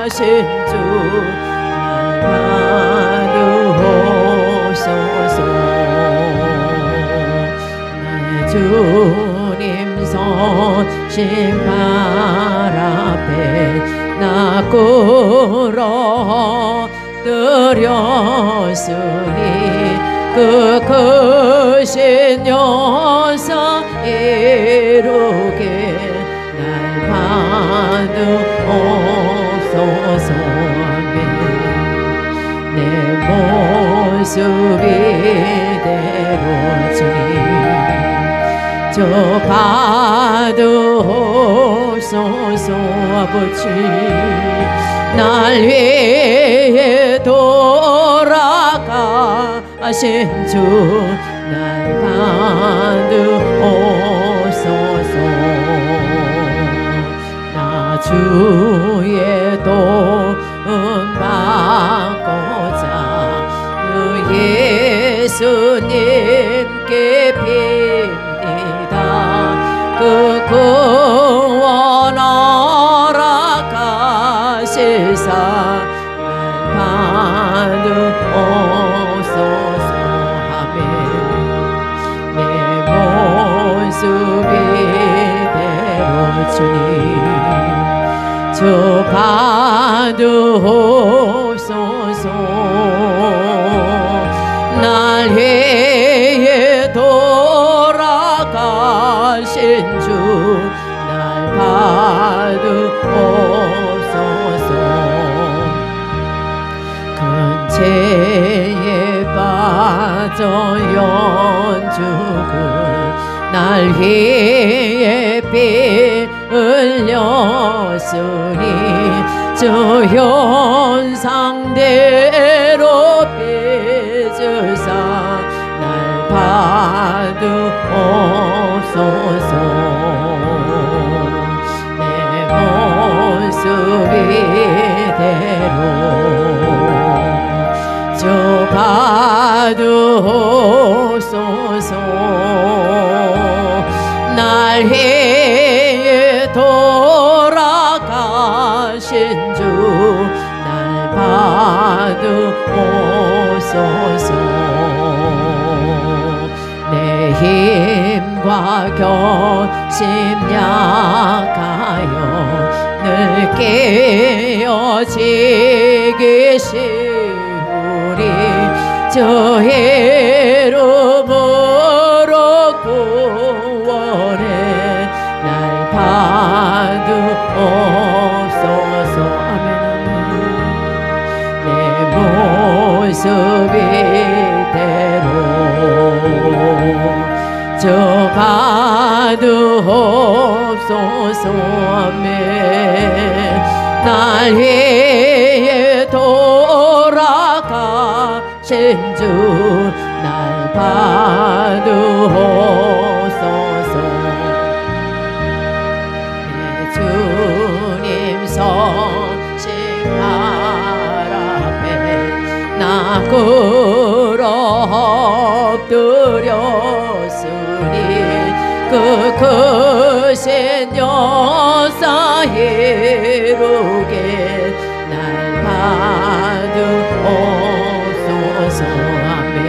돌아가신 주 날 받으옵소서. 나의 주님 서신 발 앞에 나 꿇어 드렸으니 그 크신 영상 이루게 날 받으옵소서. 아멘. 내 모습 이대로 주님 저 받으옵소서. 아버지 날 위해 돌아가신 주 날 받으옵소서. 나 주의 도움 받고자 그 예수님께 빕니다. 그 구원 허락하시사 날 받으옵소서. 아멘. 내 모습 이대로 주님 저 받으옵소서. 날 위해 돌아가신 주 날 받으옵소서. 큰 죄에 빠져 연죽을 날 위해 피 흘렸으니 저 현상대로 빚으사 날 받으옵소서. 내 모습 이대로 저 받으옵소서. 날 위해 돌아가신 주 날 받으옵소서. 내 힘과 결심 약하여 늘 깨어지기 쉬우리 저 이름으로 구원해 날 받으옵소서. 아멘. 내 모습 이대로 저 받으옵소서. 아멘. 날 위해 돌아가신 주 날 받으옵소서. 내 주님 서신 발 앞에 나 꿇어 엎드렸으니 그 크신 역사 이루게 날 받으옵소서. 아멘.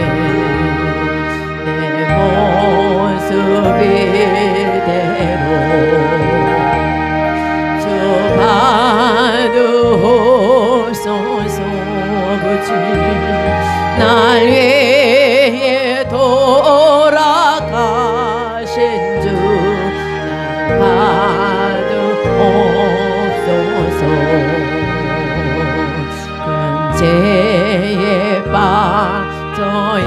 내 모습 이대로 저 받으옵소서. 아버지 날 위해 돌아가신 주 날 받으옵소서. 큰 죄에 빠져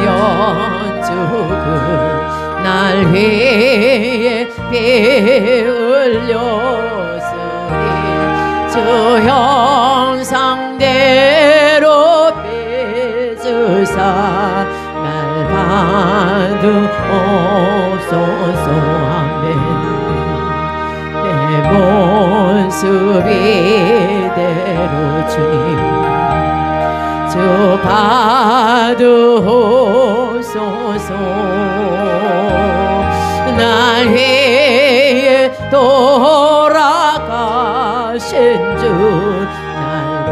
연죽을 날 위해 피 흘렸으니 저 형상대로 빚으사 날 받으옵소서. 아멘. 내 모습 이대로 주님 저 받으옵소서. 날 위해 돌아가신 주 날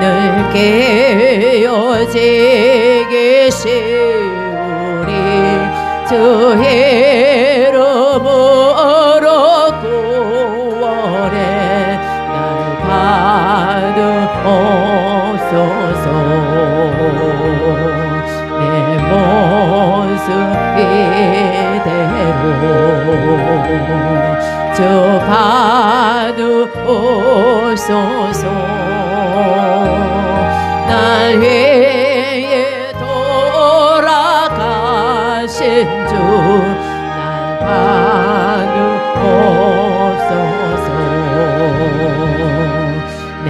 늘 깨어지게 세우리 주 이름으로 구원해 날 받으옵소서 내 모습 이대로 주 받으옵소서 날 위해 돌아가신 주 날 받으옵소서 내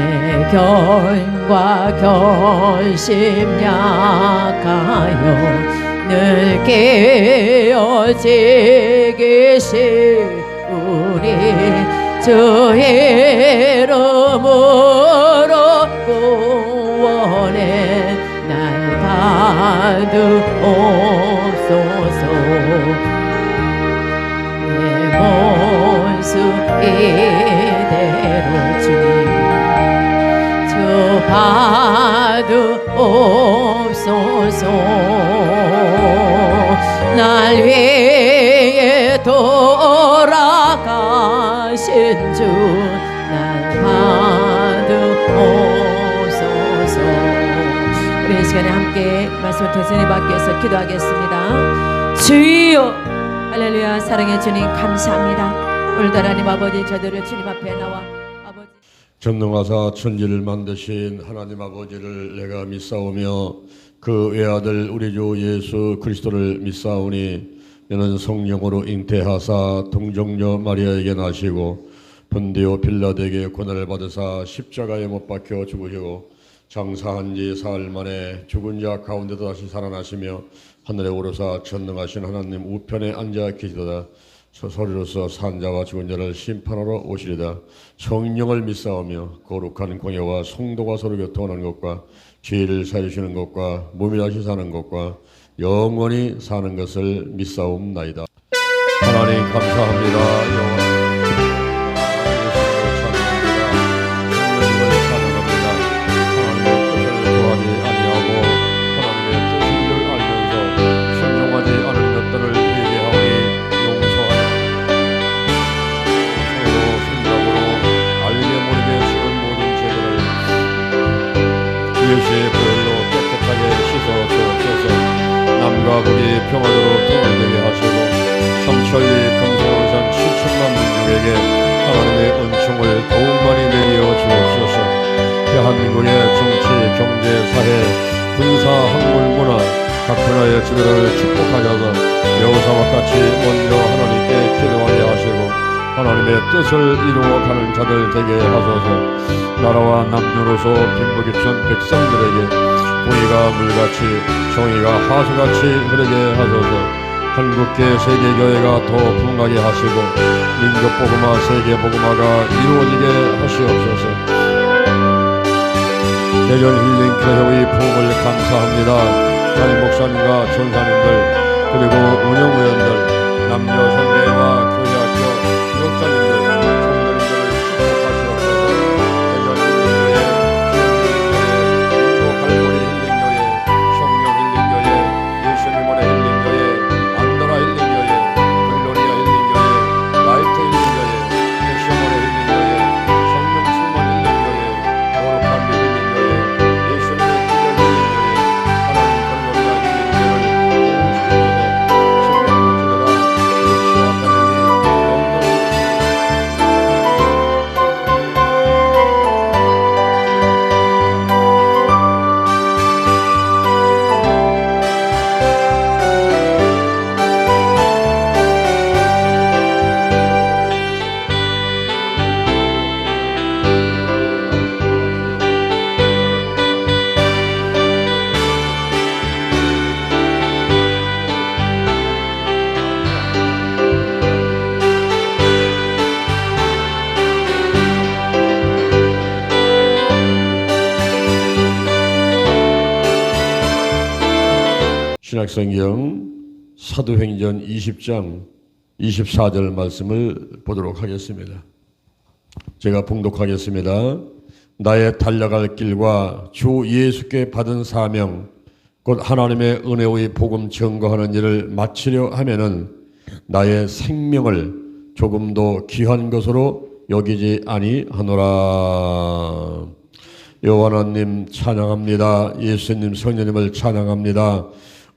견과 결심 약하여 늘 깨어지게 세우리 주 이름으로 구원해 날 받으옵소서 내 모습 이대로 주님 주 받으옵소서 날 위해 돌아가신 주 날 받으옵소서 우리 이 시간에 함께 말씀을 통해 받기 위해서 기도하겠습니다. 주여 할렐루야. 사랑의 주님 감사합니다. 오늘도 하나님 아버지 저들을 주님 앞에 나와 아버지 전능하사 천지를 만드신 하나님 아버지를 내가 믿사오며 그 외아들 우리 주 예수 그리스도를 믿사오니 이는 성령으로 잉태하사 동정녀 마리아에게 나시고 본디오 빌라도에게 고난을 받으사 십자가에 못 박혀 죽으시고 장사한 지 사흘 만에 죽은 자 가운데도 다시 살아나시며 하늘에 오르사 전능하신 하나님 우편에 앉아 계시도다. 소리로서 산 자와 죽은 자를 심판하러 오시리다. 성령을 믿사오며 거룩한 공예와 성도가 서로 교통하는 것과 죄를 사주시는 것과 몸이 다시 사는 것과 영원히 사는 것을 믿사옵나이다. 하나님 감사합니다. 영원한 남과 북이 평화도로 통일되게 하시고 삼천리 금성원산 7천만 민족에게 하나님의 은총을 더욱 많이 내려 주옵소서. 대한민국의 정치, 경제, 사회, 군사, 학문, 문화 각 분야의 지도를 축복하셔서 여호사와 같이 먼저 하나님께 기도하게 하시고 하나님의 뜻을 이루어가는 자들 되게 하소서. 나라와 남녀로서 빈부귀천 백성들에게 공의가 물같이 정의가 하수같이 흐르게 하소서. 한국계 세계교회가 더 부흥하게 하시고 민족복음화 세계복음화가 이루어지게 하시옵소서. 대전 힐링교회의 부흥을 감사합니다. 담임 목사님과 전사님들 그리고 운영위원들 남녀 선배와 교회학교 교육자님들 성도님들을 축복하시옵소서. 대전 힐링교회, 기흥 갈고리 힐링교회, 성령 힐링교회, 예수님원의 힐링교회, 안도라 힐링교회, 글로리아 힐링교회, 라이트 힐링교회, 예수님원의 힐링교회, 성령 충만 힐링교회, 거룩한 힐링교회, 예수님의 기별 힐링교회, 하나님 글로리아 힐링교회를 도우시옵소서. 신명을 기도라 예수와 하나님 신약성경 사도행전 20장 24절 말씀을 보도록 하겠습니다. 제가 봉독하겠습니다. 나의 달려갈 길과 주 예수께 받은 사명, 곧 하나님의 은혜의 복음 증거하는 일을 마치려 하면은 나의 생명을 조금도 귀한 것으로 여기지 아니하노라. 여호와님 찬양합니다. 예수님 성령님을 찬양합니다.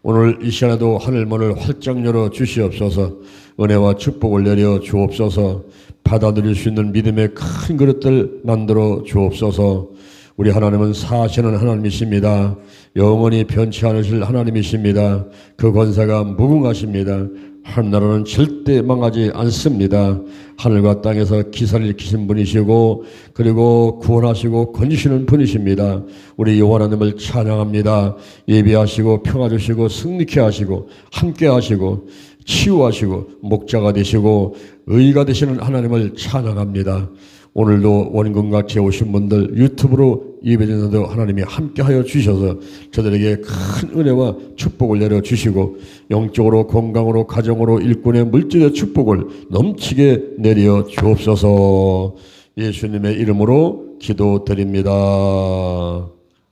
오늘 이 시간에도 하늘문을 활짝 열어 주시옵소서. 은혜와 축복을 내려 주옵소서. 받아들일 수 있는 믿음의 큰 그릇들 만들어 주옵소서. 우리 하나님은 사시는 하나님이십니다. 영원히 변치 않으실 하나님이십니다. 그 권세가 무궁하십니다. 하나님은 절대 망하지 않습니다. 하늘과 땅에서 기사를 일으키신 분이시고 그리고 구원하시고 건지시는 분이십니다. 우리 여호와 하나님을 찬양합니다. 예비하시고 평화 주시고 승리케 하시고 함께 하시고 치유하시고 목자가 되시고 의가 되시는 하나님을 찬양합니다. 오늘도 원금같이 오신 분들 유튜브로 예배드리는데도 하나님이 함께하여 주셔서 저들에게 큰 은혜와 축복을 내려주시고 영적으로 건강으로 가정으로 일꾼의 물질의 축복을 넘치게 내려 주옵소서. 예수님의 이름으로 기도드립니다.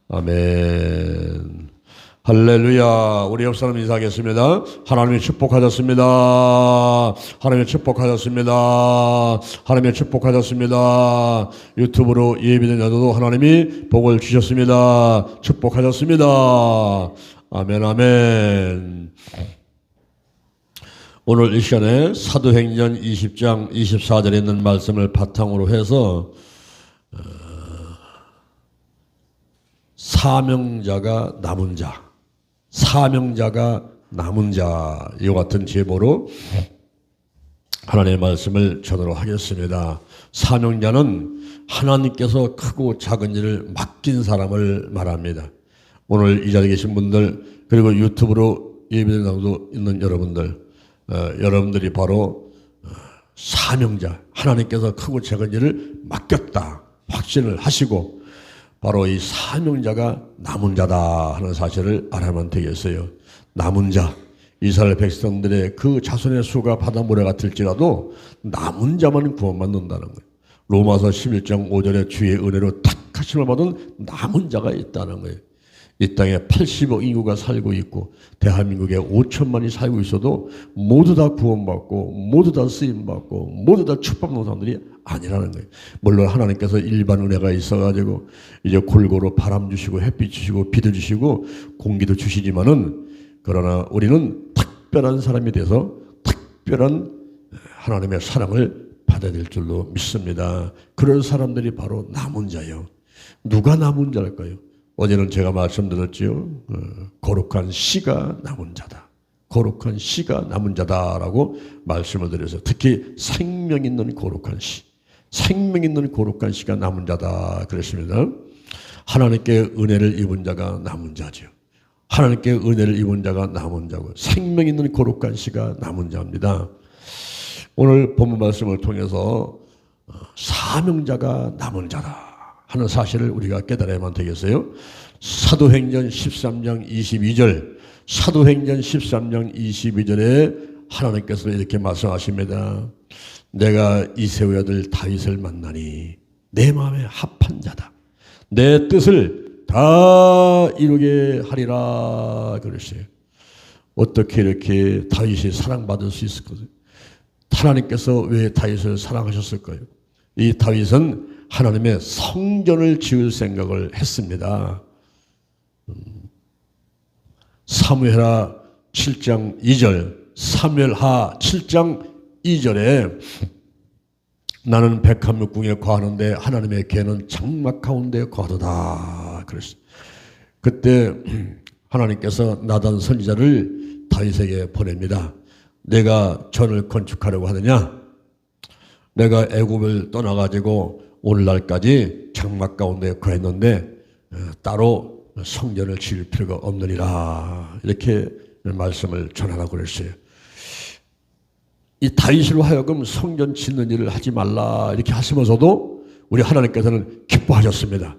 아멘. 할렐루야. 우리 옆 사람 인사하겠습니다. 하나님이 축복하셨습니다. 하나님이 축복하셨습니다. 하나님이 축복하셨습니다. 유튜브로 예배드려도 하나님이 복을 주셨습니다. 축복하셨습니다. 아멘 아멘. 오늘 이 시간에 사도행전 20장 24절에 있는 말씀을 바탕으로 해서 사명자가 남은 자, 사명자가 남은 자, 이와 같은 제목으로 하나님의 말씀을 전하도록 하겠습니다. 사명자는 하나님께서 크고 작은 일을 맡긴 사람을 말합니다. 오늘 이 자리에 계신 분들 그리고 유튜브로 예배드리고 있는 여러분들, 여러분들이 바로 사명자, 하나님께서 크고 작은 일을 맡겼다 확신을 하시고 바로 이 사명자가 남은 자다 하는 사실을 알아야만 되겠어요. 남은 자, 이스라엘 백성들의 그 자손의 수가 바닷모래 같을지라도 남은 자만 구원받는다는 거예요. 로마서 11장 5절에 주의 은혜로 택하심을 받은 남은 자가 있다는 거예요. 이 땅에 80억 인구가 살고 있고 대한민국에 5천만이 살고 있어도 모두 다 구원받고 모두 다 쓰임받고 모두 다 축복받는 사람들이 아니라는 거예요. 물론 하나님께서 일반 은혜가 있어가지고 이제 골고루 바람 주시고 햇빛 주시고 비도 주시고 공기도 주시지만은 그러나 우리는 특별한 사람이 돼서 특별한 하나님의 사랑을 받아야 될 줄로 믿습니다. 그런 사람들이 바로 남은 자예요. 누가 남은 자일까요? 어제는 제가 말씀드렸지요. 거룩한 씨가 남은 자다. 거룩한 씨가 남은 자다라고 말씀을 드려서 특히 생명 있는 거룩한 씨, 생명 있는 거룩한 씨가 남은 자다 그랬습니다. 하나님께 은혜를 입은 자가 남은 자죠. 하나님께 은혜를 입은 자가 남은 자고 생명 있는 거룩한 씨가 남은 자입니다. 오늘 본문 말씀을 통해서 사명자가 남은 자다 하는 사실을 우리가 깨달아야만 되겠어요. 사도행전 13장 22절, 사도행전 13장 22절에 하나님께서 이렇게 말씀하십니다. 내가 이새의 아들 다윗을 만나니 내 마음에 합한 자다. 내 뜻을 다 이루게 하리라 그랬어요. 어떻게 이렇게 다윗이 사랑받을 수 있을까요? 하나님께서 왜 다윗을 사랑하셨을까요? 이 다윗은 하나님의 성전을 지을 생각을 했습니다. 사무엘하 7장 2절, 사무엘하 7장 2절에 나는 백합목궁에 거하는데 하나님의 개는 장막 가운데 거하도다 그랬어요. 그때 하나님께서 나단 선지자를 다윗에게 보냅니다. 내가 전을 건축하려고 하느냐? 내가 애굽을 떠나가지고 오늘날까지 장막 가운데 거했는데 따로 성전을 지을 필요가 없느니라 이렇게 말씀을 전하라고 그랬어요. 이 다윗으로 하여금 성전 짓는 일을 하지 말라 이렇게 하시면서도 우리 하나님께서는 기뻐하셨습니다.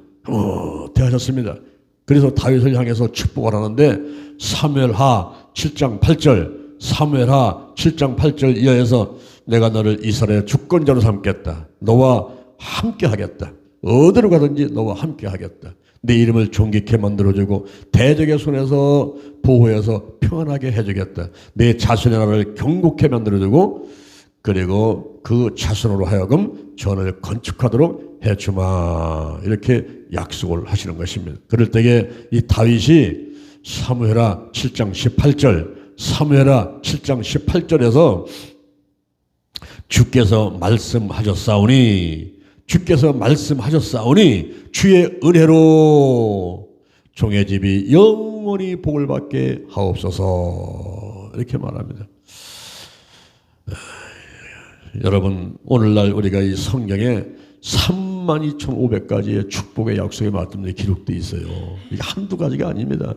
대하셨습니다. 그래서 다윗을 향해서 축복을 하는데 사무엘하 7장 8절, 사무엘하 7장 8절 이하에서 내가 너를 이스라엘의 주권자로 삼겠다. 너와 함께 하겠다. 어디로 가든지 너와 함께 하겠다. 내 이름을 존귀케 만들어주고 대적의 손에서 보호해서 평안하게 해주겠다. 내 자손의 나라를 경고케 만들어주고 그리고 그 자손으로 하여금 전을 건축하도록 해주마. 이렇게 약속을 하시는 것입니다. 그럴 때에 이 다윗이 사무엘하 7장 18절 사무엘하 7장 18절에서 주께서 말씀하셨사오니 주의 은혜로 종의 집이 영원히 복을 받게 하옵소서. 이렇게 말합니다. 여러분, 오늘날 우리가 이 성경에 32,500가지의 축복의 약속의 말씀들이 기록되어 있어요. 이게 한두 가지가 아닙니다.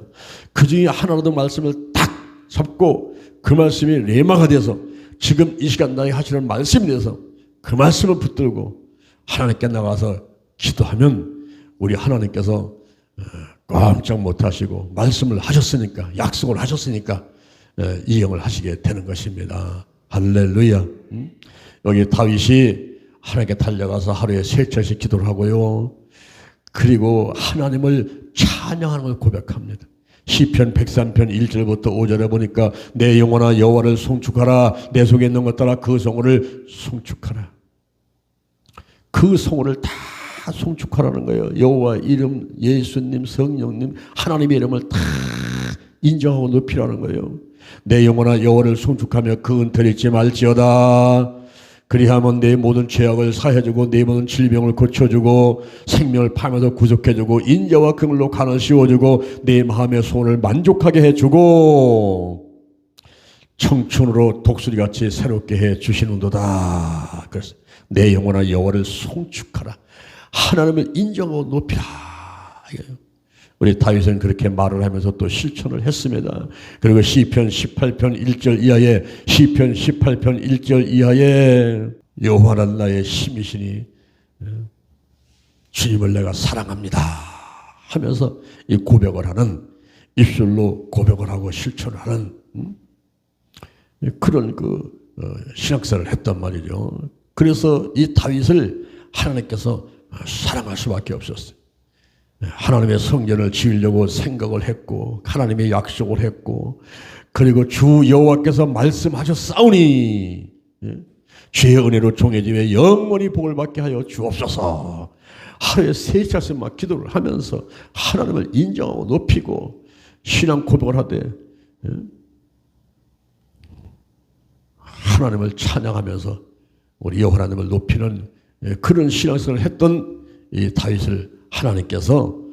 그 중에 하나라도 말씀을 딱 잡고 그 말씀이 레마가 돼서 지금 이 시간 나에게 하시는 말씀이 돼서 그 말씀을 붙들고 하나님께 나가서 기도하면 우리 하나님께서 꼼짝 못하시고 말씀을 하셨으니까, 약속을 하셨으니까 이행을 하시게 되는 것입니다. 할렐루야. 여기 다윗이 하나님께 달려가서 하루에 3차씩 기도를 하고요. 그리고 하나님을 찬양하는 걸 고백합니다. 시편 103편 1절부터 5절에 보니까 내 영혼아 여호와를 송축하라. 내 속에 있는 것 따라 그 성호를 송축하라. 그 성호를 다 송축하라는 거예요. 여호와 이름, 예수님, 성령님, 하나님의 이름을 다 인정하고 높이라는 거예요. 내 영혼아 여호와를 송축하며 그 은혜를 잊지 말지어다. 그리하면 내 모든 죄악을 사해주고 내 모든 질병을 고쳐주고 생명을 파면서 구속해주고 인자와 긍휼로 간을 씌워주고 내 마음의 소원을 만족하게 해주고 청춘으로 독수리같이 새롭게 해주시는도다. 그래서 내 영혼아 여호와를 송축하라. 하나님을 인정하고 높이라. 우리 다윗은 그렇게 말을 하면서 또 실천을 했습니다. 그리고 시편 18편 1절 이하에 시편 18편 1절 이하에 여호와는 나의 힘이시니 주님을 내가 사랑합니다 하면서 이 고백을 하는, 입술로 고백을 하고 실천을 하는 그런 신앙생활을 했단 말이죠. 그래서 이 다윗을 하나님께서 사랑할 수밖에 없었어요. 하나님의 성전을 지으려고 생각을 했고 하나님의 약속을 했고 그리고 주 여호와께서 말씀하셨사오니 주의 은혜로 종의 집에 영원히 복을 받게 하여 주옵소서. 하루에 3차씩만 기도를 하면서 하나님을 인정하고 높이고 신앙 고백을 하되 하나님을 찬양하면서 우리 여호와 하나님을 높이는 그런 신앙생활을 했던 이 다윗을 하나님께서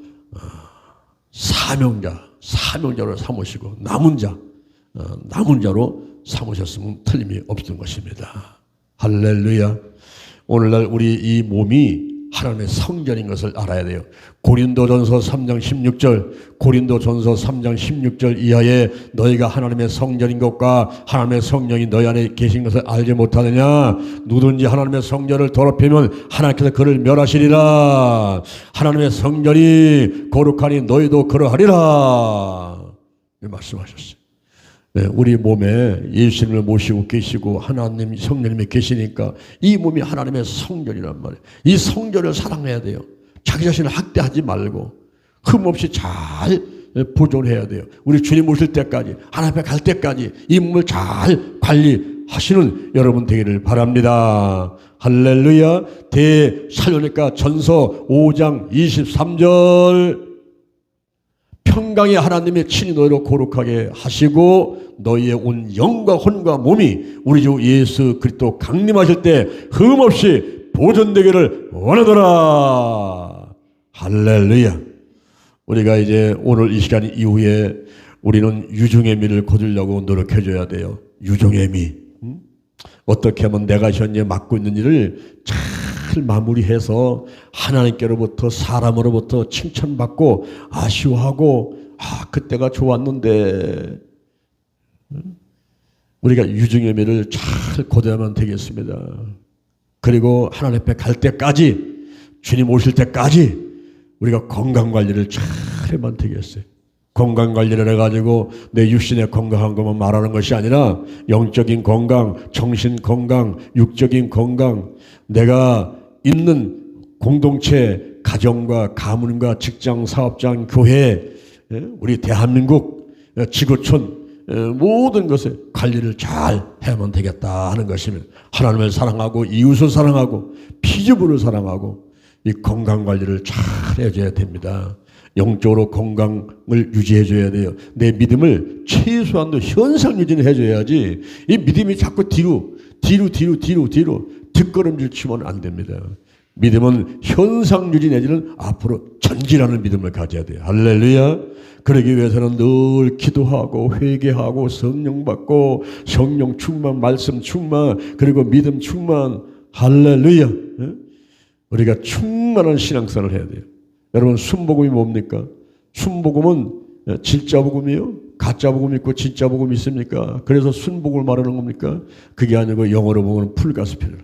사명자로 삼으시고 남은 자로 삼으셨으면 틀림이 없던 것입니다. 할렐루야. 오늘날 우리 이 몸이 하나님의 성전인 것을 알아야 돼요. 고린도전서 3장 16절 이하에 너희가 하나님의 성전인 것과 하나님의 성령이 너희 안에 계신 것을 알지 못하느냐. 누구든지 하나님의 성전을 더럽히면 하나님께서 그를 멸하시리라. 하나님의 성전이 거룩하니 너희도 그러하리라. 말씀하셨어요. 네, 우리 몸에 예수님을 모시고 계시고 하나님 성령님이 계시니까 이 몸이 하나님의 성전이란 말이에요. 이 성전을 사랑해야 돼요. 자기 자신을 학대하지 말고 흠없이 잘 보존해야 돼요. 우리 주님 오실 때까지, 하나님 앞에 갈 때까지 이 몸을 잘 관리하시는 여러분 되기를 바랍니다. 할렐루야. 데살로니가 전서 5장 23절 평강의 하나님의 친히 너희를 거룩하게 하시고 너희의 온 영과 혼과 몸이 우리 주 예수 그리스도 강림하실 때 흠없이 보존되기를 원하더라. 할렐루야. 우리가 이제 오늘 이 시간 이후에 우리는 유종의 미를 거두려고 노력해줘야 돼요. 유종의 미. 어떻게 하면 내가 현재 맡고 있는 일을 잘 마무리해서 하나님께로부터 사람으로부터 칭찬받고 아쉬워하고 그때가 좋았는데 우리가 유종의 미를 잘 거둬야만 되겠습니다. 그리고 하나님 앞에 갈 때까지 주님 오실 때까지 우리가 건강관리를 잘 해야만 되겠어요. 건강관리를 해가지고 내 육신의 건강한 것만 말하는 것이 아니라 영적인 건강, 정신 건강, 육적인 건강, 내가 있는 공동체, 가정과 가문과 직장, 사업장, 교회, 우리 대한민국, 지구촌 모든 것에 관리를 잘 해야만 되겠다 하는 것이면 하나님을 사랑하고 이웃을 사랑하고 피조물을 사랑하고 이 건강관리를 잘 해줘야 됩니다. 영적으로 건강을 유지해줘야 돼요. 내 믿음을 최소한도 현상 유지는 해줘야지 이 믿음이 자꾸 뒤로 뒷걸음질 치면 안 됩니다. 믿음은 현상 유지 내지는 앞으로 전진하는 믿음을 가져야 돼요. 할렐루야. 그러기 위해서는 늘 기도하고 회개하고 성령 받고 성령 충만, 말씀 충만, 그리고 믿음 충만. 할렐루야. 우리가 충만한 신앙생활을 해야 돼요. 여러분, 순복음이 뭡니까? 순복음은 진짜 복음이요? 가짜 복음 있고 진짜 복음 있습니까? 그래서 순복음을 말하는 겁니까? 그게 아니고 영어로 보면 풀가스펠.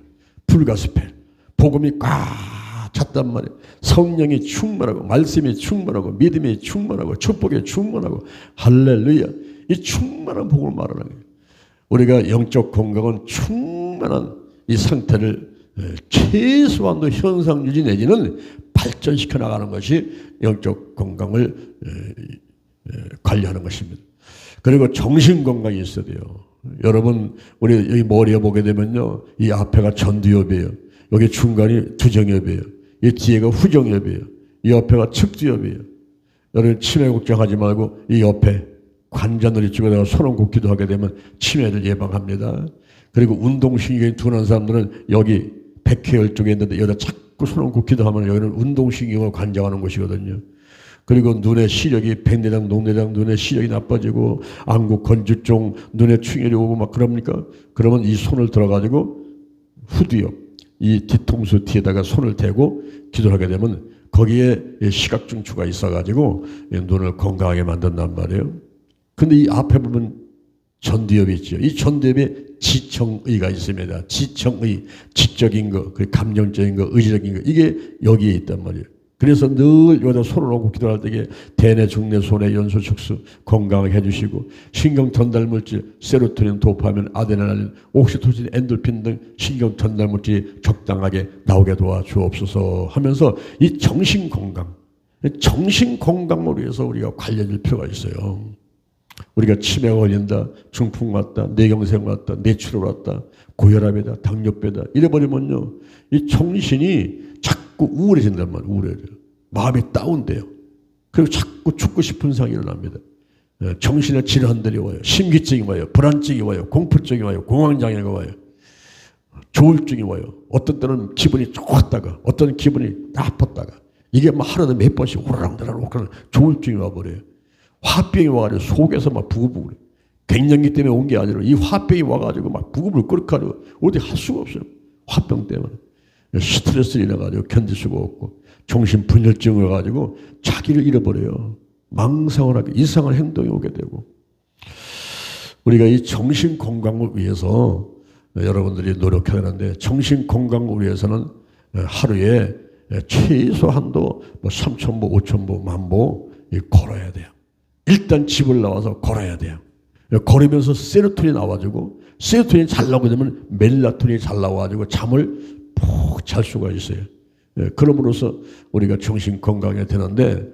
복음이 꽉 찼단 말이에요. 성령이 충만하고 말씀이 충만하고 믿음이 충만하고 축복이 충만하고 할렐루야. 이 충만한 복음을 말하는 거예요. 우리가 영적 건강은 충만한 이 상태를 최소한도 현상 유지 내지는 발전시켜 나가는 것이 영적 건강을 관리하는 것입니다. 그리고 정신 건강이 있어야 돼요. 여러분, 우리 여기 머리에 보게 되면요, 이 앞에가 전두엽이에요. 여기 중간이 두정엽이에요. 이 뒤에가 후정엽이에요. 이 옆에가 측두엽이에요. 여러분, 치매 걱정하지 말고 이 옆에 관자놀이 쪽에다가 손을 굽기도 하게 되면 치매를 예방합니다. 그리고 운동신경이 둔한 사람들은 여기 백회열 쪽에 있는데 여기다 자꾸 손을 굽기도 하면 여기는 운동신경을 관장하는 곳이거든요. 그리고 눈의 시력이 백내장, 녹내장, 눈의 시력이 나빠지고 안구, 건주종, 눈에 충혈이 오고 막 그럽니까? 그러면 이 손을 들어가지고 후두엽, 이 뒤통수 뒤에다가 손을 대고 기도를 하게 되면 거기에 시각중추가 있어가지고 눈을 건강하게 만든단 말이에요. 근데 이 앞에 보면 전두엽이 있죠. 이 전두엽에 지청의가 있습니다. 지청의, 지적인 거, 감정적인 거, 의지적인 거, 이게 여기에 있단 말이에요. 그래서 늘 여기다 손을 얹고 기도할 때 대뇌, 중뇌, 소뇌, 연소, 축수 건강하게 해주시고 신경 전달물질, 세로토닌, 도파민, 아드레날린, 옥시토신, 엔돌핀 등 신경 전달물질이 적당하게 나오게 도와주옵소서 하면서 이 정신 건강을 위해서 우리가 관리할 필요가 있어요. 우리가 치매가 걸린다, 중풍 왔다, 뇌경색 왔다, 뇌출혈 왔다, 고혈압이다, 당뇨병이다 이래버리면요, 이 정신이 자꾸 우울해진단 말이에요. 우울해져요. 마음이 다운돼요. 그리고 자꾸 죽고 싶은 상이 일어납니다. 정신의 질환들이 와요. 심기증이 와요. 불안증이 와요. 공포증이 와요. 공황장애가 와요. 조울증이 와요. 어떤 때는 기분이 좋았다가 어떤 기분이 나빴다가 이게 막 하루에 몇 번씩 오르락내락 조울증이 와버려요. 화병이 와가지고 속에서 막 부글부글. 갱년기 때문에 온 게 아니라 이 화병이 와가지고 막 부글부글 끓여가지고 어디 할 수가 없어요. 화병 때문에. 스트레스를 인해가지고 견딜 수가 없고 정신분열증을 가지고 자기를 잃어버려요. 망상을 하게 이상한 행동이 오게 되고 우리가 이 정신 건강을 위해서 여러분들이 노력해야 하는데 정신 건강을 위해서는 하루에 최소한도 3,000보, 5,000보, 10,000보 걸어야 돼요. 일단 집을 나와서 걸어야 돼요. 걸으면서 세로토닌이 나와가지고 세로토닌이 잘 나오게 되면 멜라토닌이 잘 나와가지고 잠을 푹 잘 수가 있어요. 그럼으로써 우리가 정신 건강해야 되는데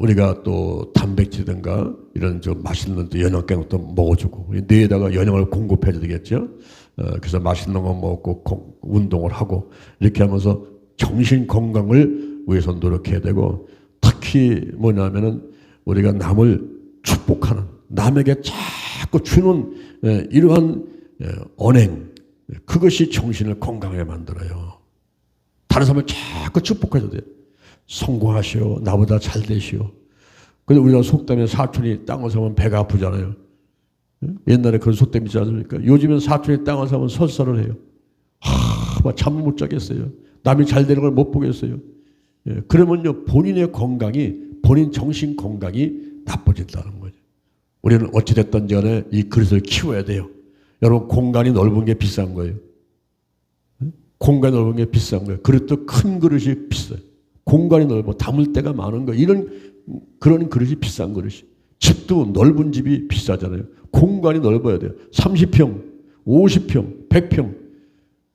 우리가 또 단백질든가 이런 좀 맛있는 또 영양갱도 먹어주고 뇌에다가 영양을 공급해야 되겠죠. 그래서 맛있는 거 먹고 운동을 하고 이렇게 하면서 정신 건강을 위해서 노력해야 되고 특히 뭐냐면은 우리가 남을 축복하는 남에게 자꾸 주는 이러한 언행 그것이 정신을 건강하게 만들어요. 다른 사람을 자꾸 축복해줘야 돼요. 성공하시오. 나보다 잘 되시오. 근데 우리가 속담에 사촌이 땅을 사면 배가 아프잖아요. 옛날에 그런 속담이 있지 않습니까? 요즘엔 사촌이 땅을 사면 설사를 해요. 막 잠을 못 자겠어요. 남이 잘 되는 걸 못 보겠어요. 그러면요 본인의 건강이 본인 정신 건강이 나빠진다는 거죠. 우리는 어찌됐든 간에 이 그릇을 키워야 돼요. 여러분 공간이 넓은 게 비싼 거예요. 공간이 넓은 게 비싼 거예요. 그릇도 큰 그릇이 비싸요. 공간이 넓어 담을 데가 많은 거 그런 그릇이 비싼 그릇이. 집도 넓은 집이 비싸잖아요. 공간이 넓어야 돼요. 30평, 50평, 100평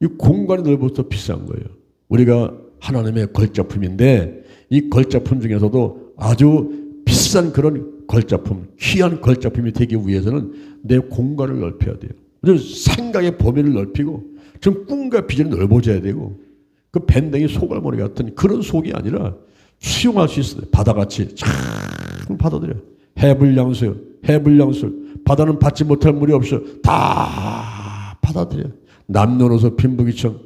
이 공간이 넓어서 비싼 거예요. 우리가 하나님의 걸작품인데 이 걸작품 중에서도 아주 비싼 그런 걸작품, 귀한 걸작품이 되기 위해서는 내 공간을 넓혀야 돼요. 생각의 범위를 넓히고 좀 꿈과 비전이 넓어져야 되고 그 밴댕이 소갈머리 같은 그런 속이 아니라 수용할 수 있어요. 바다같이 참 받아들여. 해불량술. 바다는 받지 못할 물이 없어. 다 받아들여. 남녀노소 빈부귀청,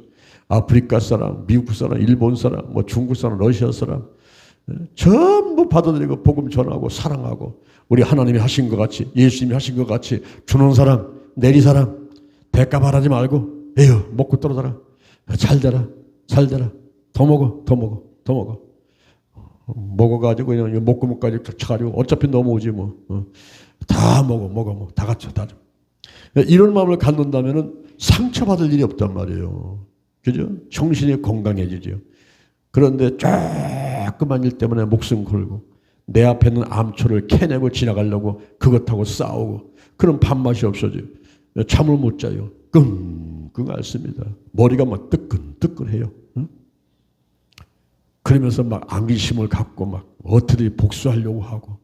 아프리카 사람, 미국 사람, 일본 사람, 뭐 중국 사람, 러시아 사람 전부 받아들이고 복음 전하고 사랑하고 우리 하나님이 하신 것 같이 예수님이 하신 것 같이 주는 사람, 내리 사람 대가 바라지 말고 에휴 먹고 떨어져라. 잘 되라. 더 먹어. 먹어가지고 그냥 목구멍까지 쳐가지고 어차피 넘어오지 뭐. 다 먹어. 다 갖춰. 이런 마음을 갖는다면은 상처받을 일이 없단 말이에요. 그죠? 정신이 건강해지죠. 그런데 조그만 일 때문에 목숨 걸고 내 앞에 있는 암초를 캐내고 지나가려고 그것하고 싸우고 그런 밥맛이 없어져요. 잠을 못 자요. 끙끙 앓습니다. 머리가 막 뜨끈뜨끈해요. 응? 그러면서 막 안기심을 갖고 막 어떻게든지 복수하려고 하고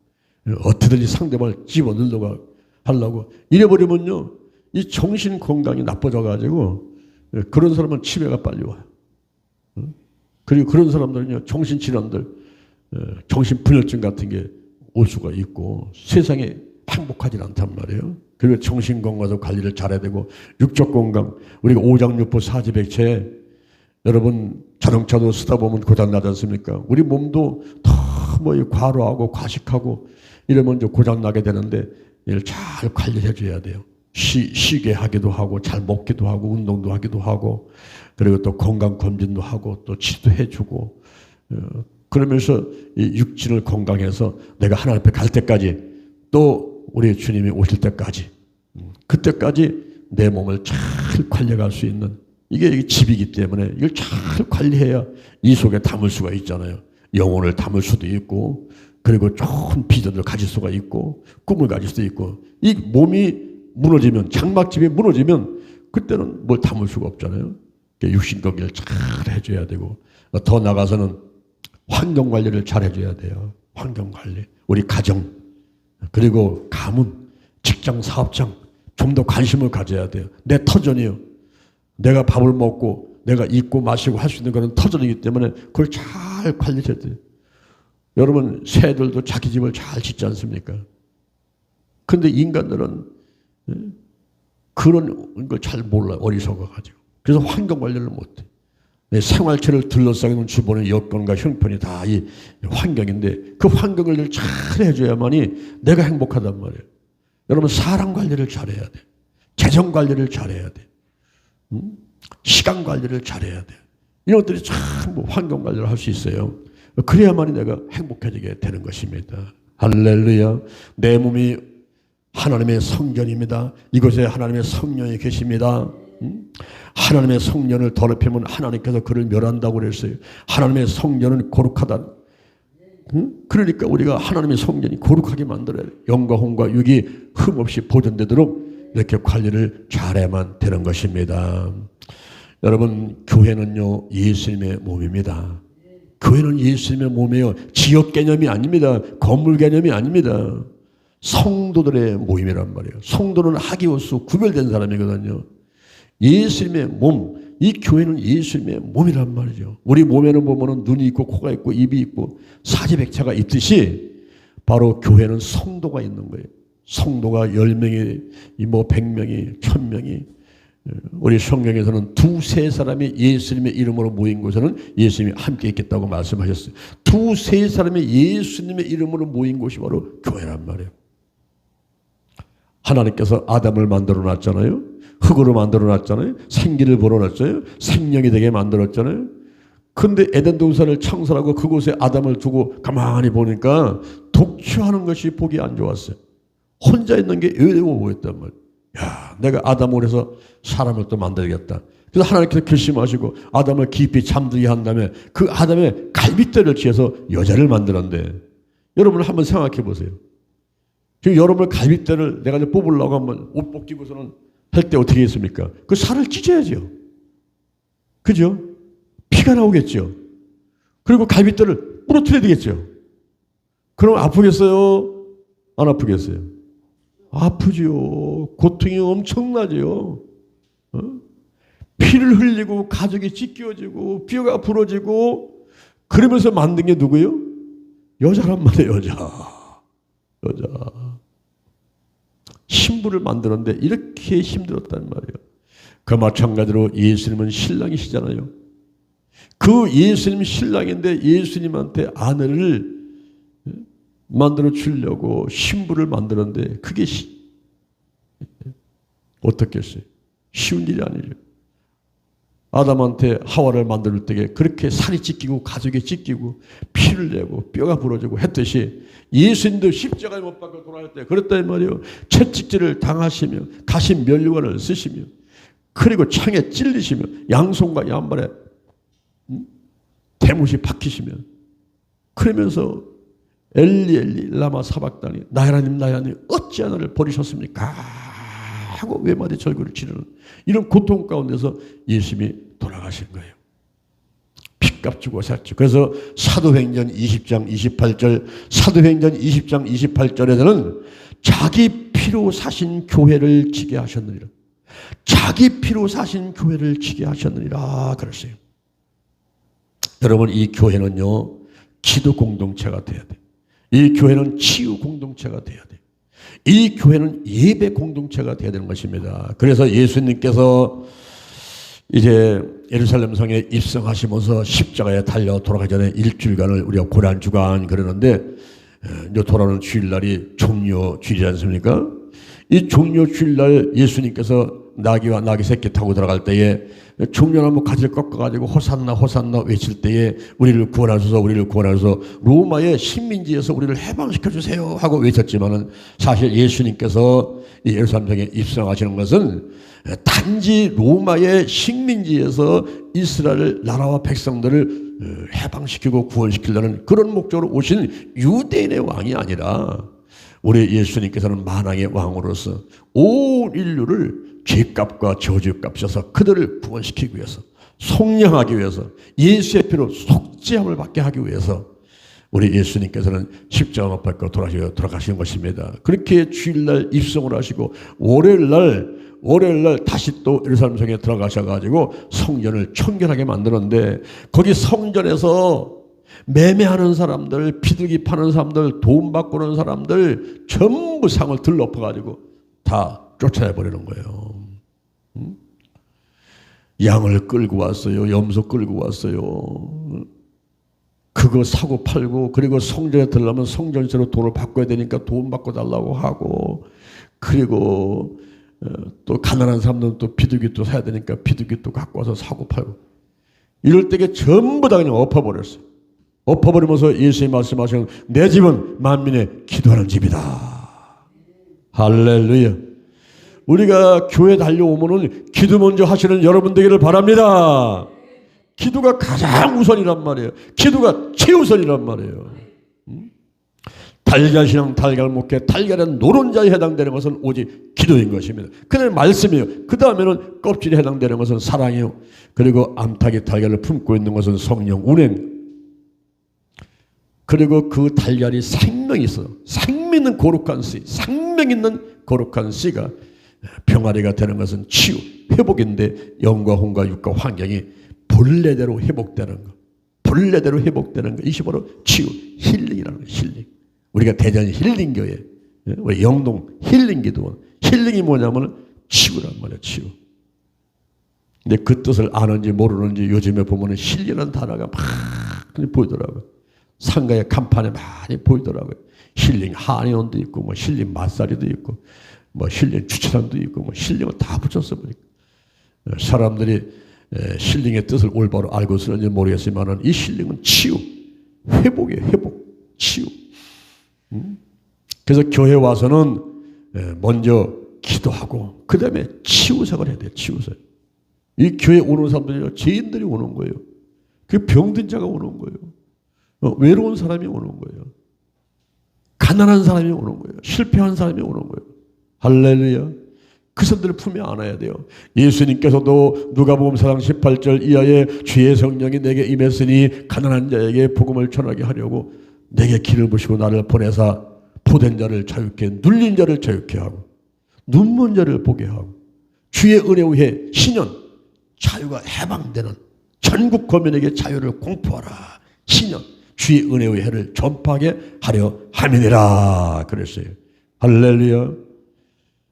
어떻게든지 상대방을 집어넣으려고 하려고 이래버리면요. 이 정신 건강이 나빠져 가지고 그런 사람은 치매가 빨리 와요. 그리고 그런 사람들은요. 정신질환들, 정신분열증 같은 게 올 수가 있고 세상에 행복하지 않단 말이에요. 그리고 정신건강도 관리를 잘해야 되고 육적 건강, 우리가 오장육부 사지백체 여러분 자동차도 쓰다 보면 고장 나지 않습니까? 우리 몸도 뭐 과로하고 과식하고 이러면 이제 고장 나게 되는데 이걸 잘 관리해 줘야 돼요. 쉬게 하기도 하고 잘 먹기도 하고 운동도 하기도 하고 그리고 또 건강 검진도 하고 또 치료해 주고 그러면서 이 육신을 건강해서 내가 하나님 앞에 갈 때까지 또 우리 주님이 오실 때까지 그때까지 내 몸을 잘 관리할 수 있는 이게 집이기 때문에 이걸 잘 관리해야 이 속에 담을 수가 있잖아요. 영혼을 담을 수도 있고 그리고 좋은 비전을 가질 수가 있고 꿈을 가질 수도 있고 이 몸이 무너지면 장막집이 무너지면 그때는 뭘 담을 수가 없잖아요. 육신 관리를 잘 해줘야 되고 더 나가서는 환경 관리를 잘 해줘야 돼요. 환경 관리 우리 가정 그리고 가문 직장 사업장 좀 더 관심을 가져야 돼요. 내 터전이요. 내가 밥을 먹고 내가 입고 마시고 할 수 있는 그런 터전이기 때문에 그걸 잘 관리해야 돼요. 여러분 새들도 자기 집을 잘 짓지 않습니까? 그런데 인간들은 그런 걸 잘 몰라요. 어리석어가지고. 그래서 환경 관리를 못해. 내 생활체를 둘러싸고 있는 주변의 여건과 형편이 다 이 환경인데 그 환경을 잘 해줘야만이 내가 행복하단 말이에요. 여러분 사람 관리를 잘해야 돼. 재정 관리를 잘해야 돼. 시간 관리를 잘해야 돼. 이런 것들이 참 환경 관리를 할 수 있어요. 그래야만이 내가 행복해지게 되는 것입니다. 할렐루야. 내 몸이 하나님의 성전입니다. 이곳에 하나님의 성령이 계십니다. 하나님의 성전을 더럽히면 하나님께서 그를 멸한다고 그랬어요. 하나님의 성전은 거룩하다. 그러니까 우리가 하나님의 성전이 거룩하게 만들어야 돼요. 영과 혼과 육이 흠없이 보존되도록 이렇게 관리를 잘해야만 되는 것입니다. 여러분 교회는요 예수님의 몸입니다. 교회는 예수님의 몸이에요. 지역 개념이 아닙니다. 건물 개념이 아닙니다. 성도들의 모임이란 말이에요. 성도는 하기호수 구별된 사람이거든요. 예수님의 몸, 이 교회는 예수님의 몸이란 말이죠. 우리 몸에는 보면은 눈이 있고 코가 있고 입이 있고 사지백체가 있듯이 바로 교회는 성도가 있는 거예요. 성도가 10명이, 뭐 100명이, 1000명이 우리 성경에서는 두세 사람이 예수님의 이름으로 모인 곳에는 예수님이 함께 있겠다고 말씀하셨어요. 두세 사람이 예수님의 이름으로 모인 곳이 바로 교회란 말이에요. 하나님께서 아담을 만들어 놨잖아요. 흙으로 만들어 놨잖아요. 생기를 불어넣었어요. 생명이 되게 만들었잖아요. 근데 에덴 동산을 창설하고 그곳에 아담을 두고 가만히 보니까 독취하는 것이 보기 안 좋았어요. 혼자 있는 게 외로워 보였단 말이에요. 야, 내가 아담을 해서 사람을 또 만들겠다. 그래서 하나님께서 결심하시고 아담을 깊이 잠들게 한 다음에 그 아담의 갈빗대를 치어서 여자를 만들었는데 여러분 한번 생각해 보세요. 지금 여러분의 갈빗대를 내가 이제 뽑으려고 하면 옷 벗기고서는 할 때 어떻게 했습니까? 그 살을 찢어야죠. 그죠? 피가 나오겠죠. 그리고 갈비뼈를 부러뜨려야 되겠죠. 그럼 아프겠어요? 안 아프겠어요? 아프지요. 고통이 엄청나지요. 피를 흘리고 가죽이 찢겨지고 뼈가 부러지고 그러면서 만든 게 누구예요? 여자란 말이에요. 여자. 신부를 만드는데 이렇게 힘들었단 말이에요. 그 마찬가지로 예수님은 신랑이시잖아요. 그 예수님 신랑인데 예수님한테 아내를 만들어 주려고 신부를 만드는데 그게 어떻겠어요? 쉬운 일이 아니죠. 아담한테 하와를 만들 때에 그렇게 살이 찢기고 가죽이 찢기고 피를 내고 뼈가 부러지고 했듯이 예수님도 십자가에 못 박혀 돌아갈 때 그랬단 말이에요. 채찍질을 당하시며 가신 면류관을 쓰시며 그리고 창에 찔리시며 양손과 양발에 대못이 박히시며 그러면서 엘리 엘리 라마 사박다니 나의 하나님 나의 하나님 어찌 나를 버리셨습니까? 하고 외마디 절규를 치르는 이런 고통 가운데서 예수님이 돌아가신 거예요. 핏값 주고 샀죠. 그래서 사도행전 20장 28절 사도행전 20장 28절에서는 자기 피로 사신 교회를 지게 하셨느니라. 자기 피로 사신 교회를 지게 하셨느니라 그랬어요. 여러분 이 교회는요 기도 공동체가 돼야 돼. 이 교회는 치유 공동체가 돼야 돼. 이 교회는 예배 공동체가 돼야 되는 것입니다. 그래서 예수님께서 이제 예루살렘 성에 입성하시면서 십자가에 달려 돌아가기 전에 일주일간을 우리가 고난주간 그러는데 이제 돌아오는 주일날이 종려 주일이지 않습니까? 이 종려 주일날 예수님께서 나귀와 나귀 새끼 타고 들어갈 때에 종려나무 가지를 꺾어가지고 호산나 호산나 외칠 때에 우리를 구원하소서 우리를 구원하소서 로마의 식민지에서 우리를 해방시켜주세요 하고 외쳤지만은 사실 예수님께서 이 예루살렘에 입성하시는 것은 단지 로마의 식민지에서 이스라엘 나라와 백성들을 해방시키고 구원시키려는 그런 목적으로 오신 유대인의 왕이 아니라 우리 예수님께서는 만왕의 왕으로서 온 인류를 죄값과 저주값에서 그들을 구원시키기 위해서 속량하기 위해서 예수의 피로 속죄함을 받게 하기 위해서 우리 예수님께서는 십자가 못 박혀 돌아가신 것입니다. 그렇게 주일날 입성을 하시고 월요일날 다시 또 예루살렘 성에 들어가셔가지고 성전을 청결하게 만드는데 거기 성전에서 매매하는 사람들, 비둘기 파는 사람들, 돈 바꾸는 사람들 전부 상을 들러퍼가지고 다 쫓아내버리는 거예요. 양을 끌고 왔어요. 염소 끌고 왔어요. 그거 사고 팔고 그리고 성전에 들어가면 성전세로 돈을 바꿔야 되니까 돈 바꿔달라고 하고 그리고 또 가난한 사람들은 또 비둘기 또 사야 되니까 비둘기 또 갖고 와서 사고 팔고 이럴 때에 전부 다 그냥 엎어버렸어요. 엎어버리면서 예수님이 말씀하시는 내 집은 만민의 기도하는 집이다. 할렐루야. 우리가 교회 달려오면은 기도 먼저 하시는 여러분 되기를 바랍니다. 기도가 가장 우선이란 말이에요. 기도가 최우선이란 말이에요. 달걀신앙 달걀 목회 달걀은 노른자에 해당되는 것은 오직 기도인 것입니다. 그날 말씀이에요. 그 다음에는 껍질에 해당되는 것은 사랑이요. 그리고 암탉이 달걀을 품고 있는 것은 성령 운행. 그리고 그 달걀이 생명이 있어. 생명 있는 거룩한 씨, 생명 있는 거룩한 씨가 병아리가 되는 것은 치유, 회복인데 영과 혼과 육과 환경이 본래대로 회복되는 것. 본래대로 회복되는 것. 이것이 바로 치유, 힐링이라는 거예요. 힐링. 우리가 대전 힐링교회, 우리 영동 힐링기도원. 힐링이 뭐냐면 치유란 말이에요. 치유. 근데 그 뜻을 아는지 모르는지 요즘에 보면 힐링이라는 단어가 막 보이더라고요. 상가의 간판에 많이 보이더라고요. 힐링 한의원도 있고 뭐 힐링 마사지도 있고 뭐 힐링 주차장도 있고 뭐 힐링을 다 붙였어 보니까 사람들이 힐링의 뜻을 올바로 알고 쓰는지 모르겠지만은 이 힐링은 치유, 회복이에요. 회복, 치유. 그래서 교회 와서는 먼저 기도하고 그 다음에 치유석을 해야 돼요. 치유석. 이 교회 오는 사람들이 죄인들이 오는 거예요. 그 병든 자가 오는 거예요. 외로운 사람이 오는 거예요. 가난한 사람이 오는 거예요. 실패한 사람이 오는 거예요. 할렐루야. 그 사람들을 품에 안아야 돼요. 예수님께서도 누가복음 4장 18절 이하에 주의 성령이 내게 임했으니 가난한 자에게 복음을 전하게 하려고 내게 길을 부시고 나를 보내사 포된 자를 자유케 눌린 자를 자유케 하고 눈먼 자를 보게 하고 주의 은혜 후에 신년 자유가 해방되는 전국 거민에게 자유를 공포하라. 신년 주의 은혜 후의 해를 전파하게 하려 함이니라 그랬어요. 할렐루야.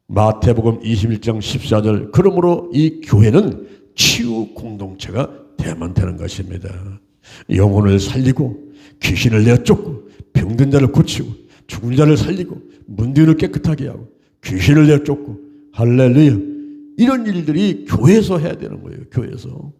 마태복음 21장 14절 그러므로 이 교회는 치유 공동체가 되어야만 되는 것입니다. 영혼을 살리고 귀신을 내쫓고 병든 자를 고치고 죽은 자를 살리고 문둥이를 깨끗하게 하고 귀신을 내쫓고 할렐루야. 이런 일들이 교회에서 해야 되는 거예요. 교회에서.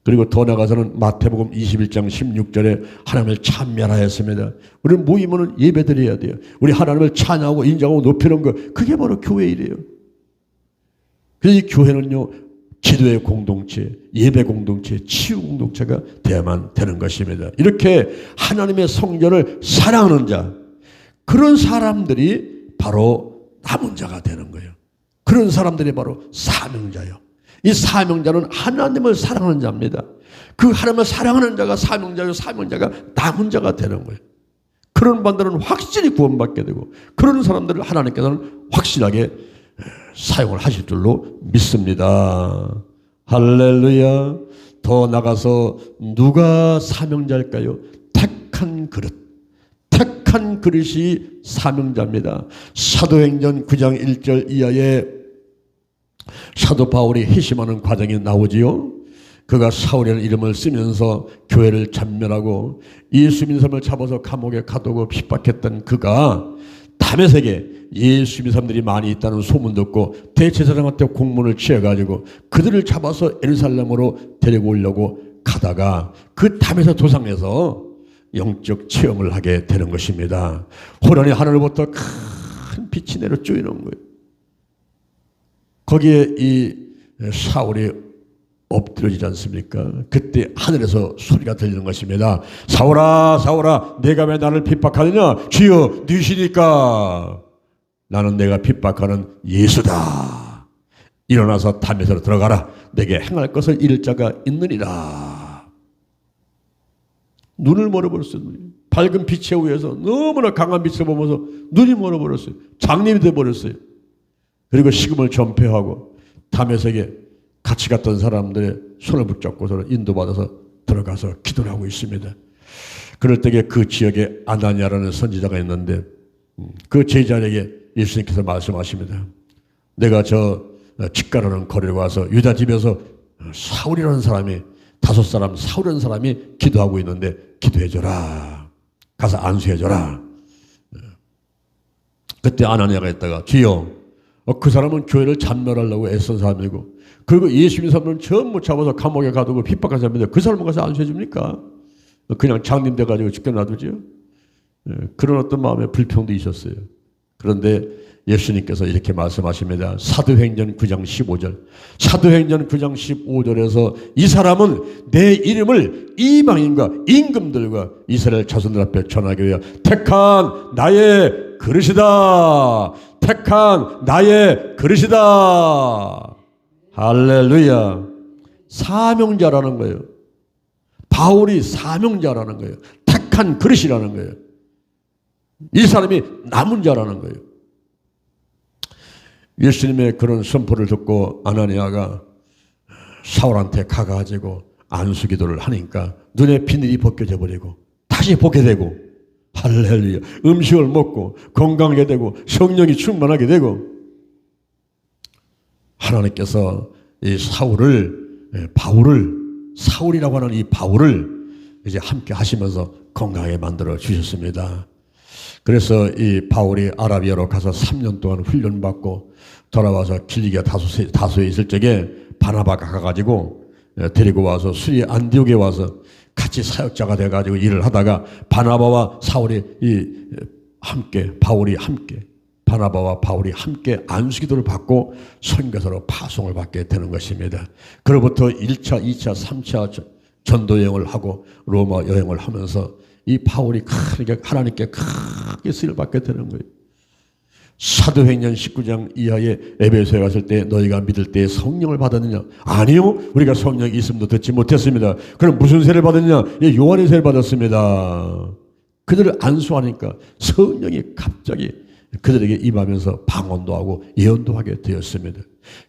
그리고 더 나아가서는 마태복음 21장 16절에 하나님을 찬미하였습니다. 우리는 모이면 예배드려야 돼요. 우리 하나님을 찬양하고 인정하고 높이는 거 그게 바로 교회 일이에요. 그래서 이 교회는요 기도의 공동체, 예배 공동체, 치유 공동체가 되어야만 되는 것입니다. 이렇게 하나님의 성전을 사랑하는 자 그런 사람들이 바로 남은 자가 되는 거예요. 그런 사람들이 바로 사명자예요. 이 사명자는 하나님을 사랑하는 자입니다. 그 하나님을 사랑하는 자가 사명자요, 사명자가 남은 자가 되는 거예요. 그런 분들은 확실히 구원받게 되고 그런 사람들을 하나님께서는 확실하게 사용을 하실 줄로 믿습니다. 할렐루야. 더 나가서 누가 사명자일까요? 택한 그릇. 택한 그릇이 사명자입니다. 사도행전 9장 1절 이하에 사도 바울이 회심하는 과정이 나오지요. 그가 사울이라는 이름을 쓰면서 교회를 잔멸하고 예수 믿는 사람을 잡아서 감옥에 가두고 핍박했던 그가 다메섹에 예수 믿는 사람들이 많이 있다는 소문 듣고 대제사장한테 공문을 취해가지고 그들을 잡아서 예루살렘으로 데리고 오려고 가다가 그 다메섹 도상에서 영적 체험을 하게 되는 것입니다. 호련히 하늘부터 큰 빛이 내려 쪼이는 거예요. 거기에 이 사울이 엎드려지지 않습니까? 그때 하늘에서 소리가 들리는 것입니다. 사울아 사울아 내가 왜 나를 핍박하느냐? 주여 누구시니까? 나는 내가 핍박하는 예수다. 일어나서 다메섹으로 들어가라. 내게 행할 것을 이룰 자가 있느니라. 눈을 멀어버렸어요. 밝은 빛에 의해서 너무나 강한 빛을 보면서 눈이 멀어버렸어요. 장님이 되어버렸어요. 그리고 식음을 전폐하고 다메섹에 같이 갔던 사람들의 손을 붙잡고서 인도받아서 들어가서 기도를 하고 있습니다. 그럴 때에 그 지역에 아나니아라는 선지자가 있는데 그 제자에게 예수님께서 말씀하십니다. 내가 저 직가라는 거리에 와서 유다 집에서 사울이라는 사람이 다섯 사람 사울이라는 사람이 기도하고 있는데 기도해줘라. 가서 안수해줘라. 그때 아나니아가 있다가 주여 그 사람은 교회를 잔멸하려고 애쓴 사람이고 그리고 예수 믿는 사람들은 전부 잡아서 감옥에 가두고 핍박한 사람인데 그 사람은 가서 안수해 줍니까? 그냥 장님 돼가지고 죽게 놔두죠. 그런 어떤 마음의 불평도 있었어요. 그런데 예수님께서 이렇게 말씀하십니다. 사도행전 9장 15절. 사도행전 9장 15절에서 이 사람은 내 이름을 이방인과 임금들과 이스라엘 자손들 앞에 전하기 위하여 택한 나의 그릇이다. 택한 나의 그릇이다. 할렐루야. 사명자라는 거예요. 바울이 사명자라는 거예요. 택한 그릇이라는 거예요. 이 사람이 남은 자라는 거예요. 예수님의 그런 선포를 듣고 아나니아가 사울한테 가가지고 안수기도를 하니까 눈에 비늘이 벗겨져 버리고 다시 보게 되고 할렐루야. 음식을 먹고 건강하게 되고 성령이 충만하게 되고 하나님께서 이 바울을 사울이라고 하는 이 바울을 이제 함께 하시면서 건강하게 만들어 주셨습니다. 그래서 이 바울이 아라비아로 가서 3년 동안 훈련받고 돌아와서 길리기아 다소에 있을 적에 바나바가 가가지고 데리고 와서 수리 안디옥에 와서 같이 사역자가 돼가지고 일을 하다가 바나바와 바울이 함께 바나바와 바울이 함께 안수기도를 받고 선교사로 파송을 받게 되는 것입니다. 그로부터 1차, 2차, 3차 전도 여행을 하고 로마 여행을 하면서 이 바울이 크게 하나님께 크게 쓰임을 받게 되는 거예요. 사도행전 19장 이하의 에베소에 갔을 때 너희가 믿을 때 성령을 받았느냐? 아니요, 우리가 성령이 있음도 듣지 못했습니다. 그럼 무슨 세를 받았느냐? 예, 요한의 세를 받았습니다. 그들을 안수하니까 성령이 갑자기 그들에게 임하면서 방언도 하고 예언도 하게 되었습니다.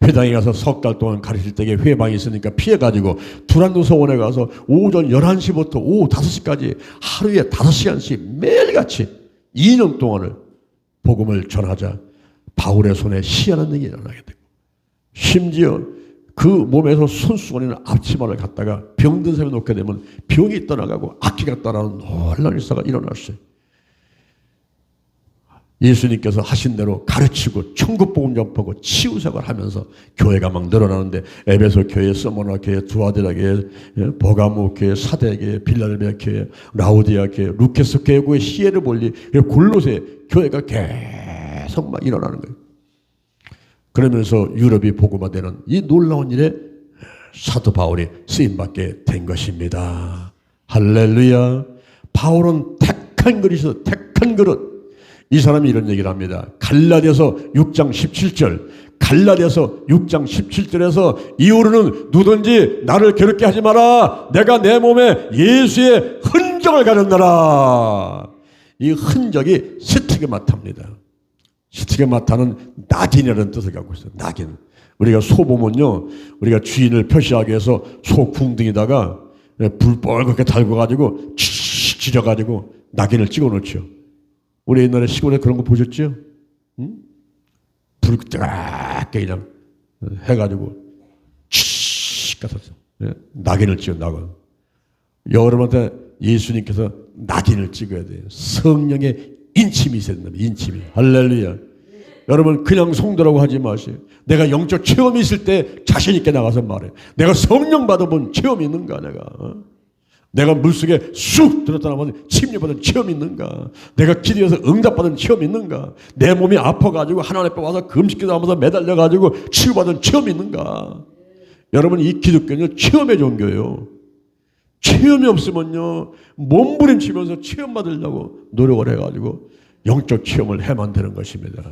회당에 가서 석 달 동안 가르칠 때에 회방이 있으니까 피해가지고 두란노 서원에 가서 오전 11시부터 오후 5시까지 하루에 5시간씩 매일같이 2년 동안을 복음을 전하자 바울의 손에 희한한 일이 일어나게 되고, 심지어 그 몸에서 손수건이나 앞치마를 갖다가 병든 사람에 놓게 되면 병이 떠나가고 악기가 떠나는 놀라운 일사가 일어났어요. 예수님께서 하신 대로 가르치고 천국복음 전파하고 치유사역을 하면서 교회가 막 늘어나는데, 에베소 교회, 스모나 교회, 두아디라 교회, 버가모 교회, 사대 교회, 빌라델비아 교회, 라우디아 교회, 루케스 교회, 히에르볼리, 골로새 교회가 계속 막 일어나는 거예요. 그러면서 유럽이 복음화되는 이 놀라운 일에 사도 바울이 쓰임받게 된 것입니다. 할렐루야. 바울은 택한 그릇이죠. 택한 그릇. 이 사람이 이런 얘기를 합니다. 갈라디아서 6장 17절, 갈라디아서 6장 17절에서 이후로는 누구든지 나를 괴롭게 하지 마라. 내가 내 몸에 예수의 흔적을 가졌노라. 이 흔적이 스티그마타입니다. 스티그마타는 낙인이라는 뜻을 갖고 있어요. 낙인. 우리가 소 보면요, 우리가 주인을 표시하기 위해서 소 궁둥이다가 불 뻘겋게 달궈가지고 지져가지고 낙인을 찍어놓죠. 우리 옛날에 시골에 그런 거 보셨죠? 응? 불 뜨겁게 그냥 해가지고 가서 낙인을 찍어 나가. 여러분한테 예수님께서 낙인을 찍어야 돼요. 성령의 인침이 있어야 된다. 인침이. 할렐루야. 여러분 그냥 성도라고 하지 마세요. 내가 영적 체험이 있을 때 자신 있게 나가서 말해. 내가 성령 받아본 체험이 있는가 내가. 내가 물속에 쑥 들었다 나면 침례받은 체험이 있는가? 내가 기도해서 응답받은 체험이 있는가? 내 몸이 아파가지고 하나님 앞에 와서 금식기도 하면서 매달려가지고 치유받은 체험이 있는가? 여러분 이 기독교는 체험의 종교예요. 체험이 없으면요 몸부림치면서 체험받으려고 노력을 해가지고 영적 체험을 해만 되는 것입니다.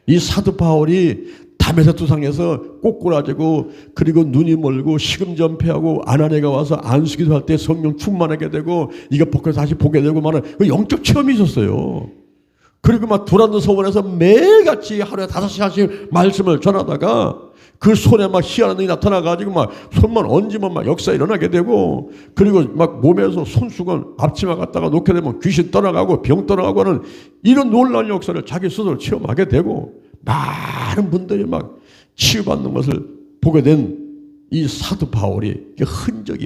이 사도 바울이 담에서 투상해서 꼬꾸라지고 그리고 눈이 멀고 식음전폐하고 아나니아가 와서 안수기도 할 때 성령 충만하게 되고 이거 벗겨서 다시 보게 되고 말은 그 영적 체험이 있었어요. 그리고 막 두란노 서원에서 매일같이 하루에 5시간씩 말씀을 전하다가 그 손에 막 희한한 일이 나타나가지고 막 손만 얹으면 막 역사 일어나게 되고, 그리고 막 몸에서 손수건 앞치마 갖다가 놓게 되면 귀신 떠나가고 병 떠나가고 하는 이런 놀라운 역사를 자기 스스로 체험하게 되고, 많은 분들이 막 치유받는 것을 보게 된 이 사도 바울이 흔적.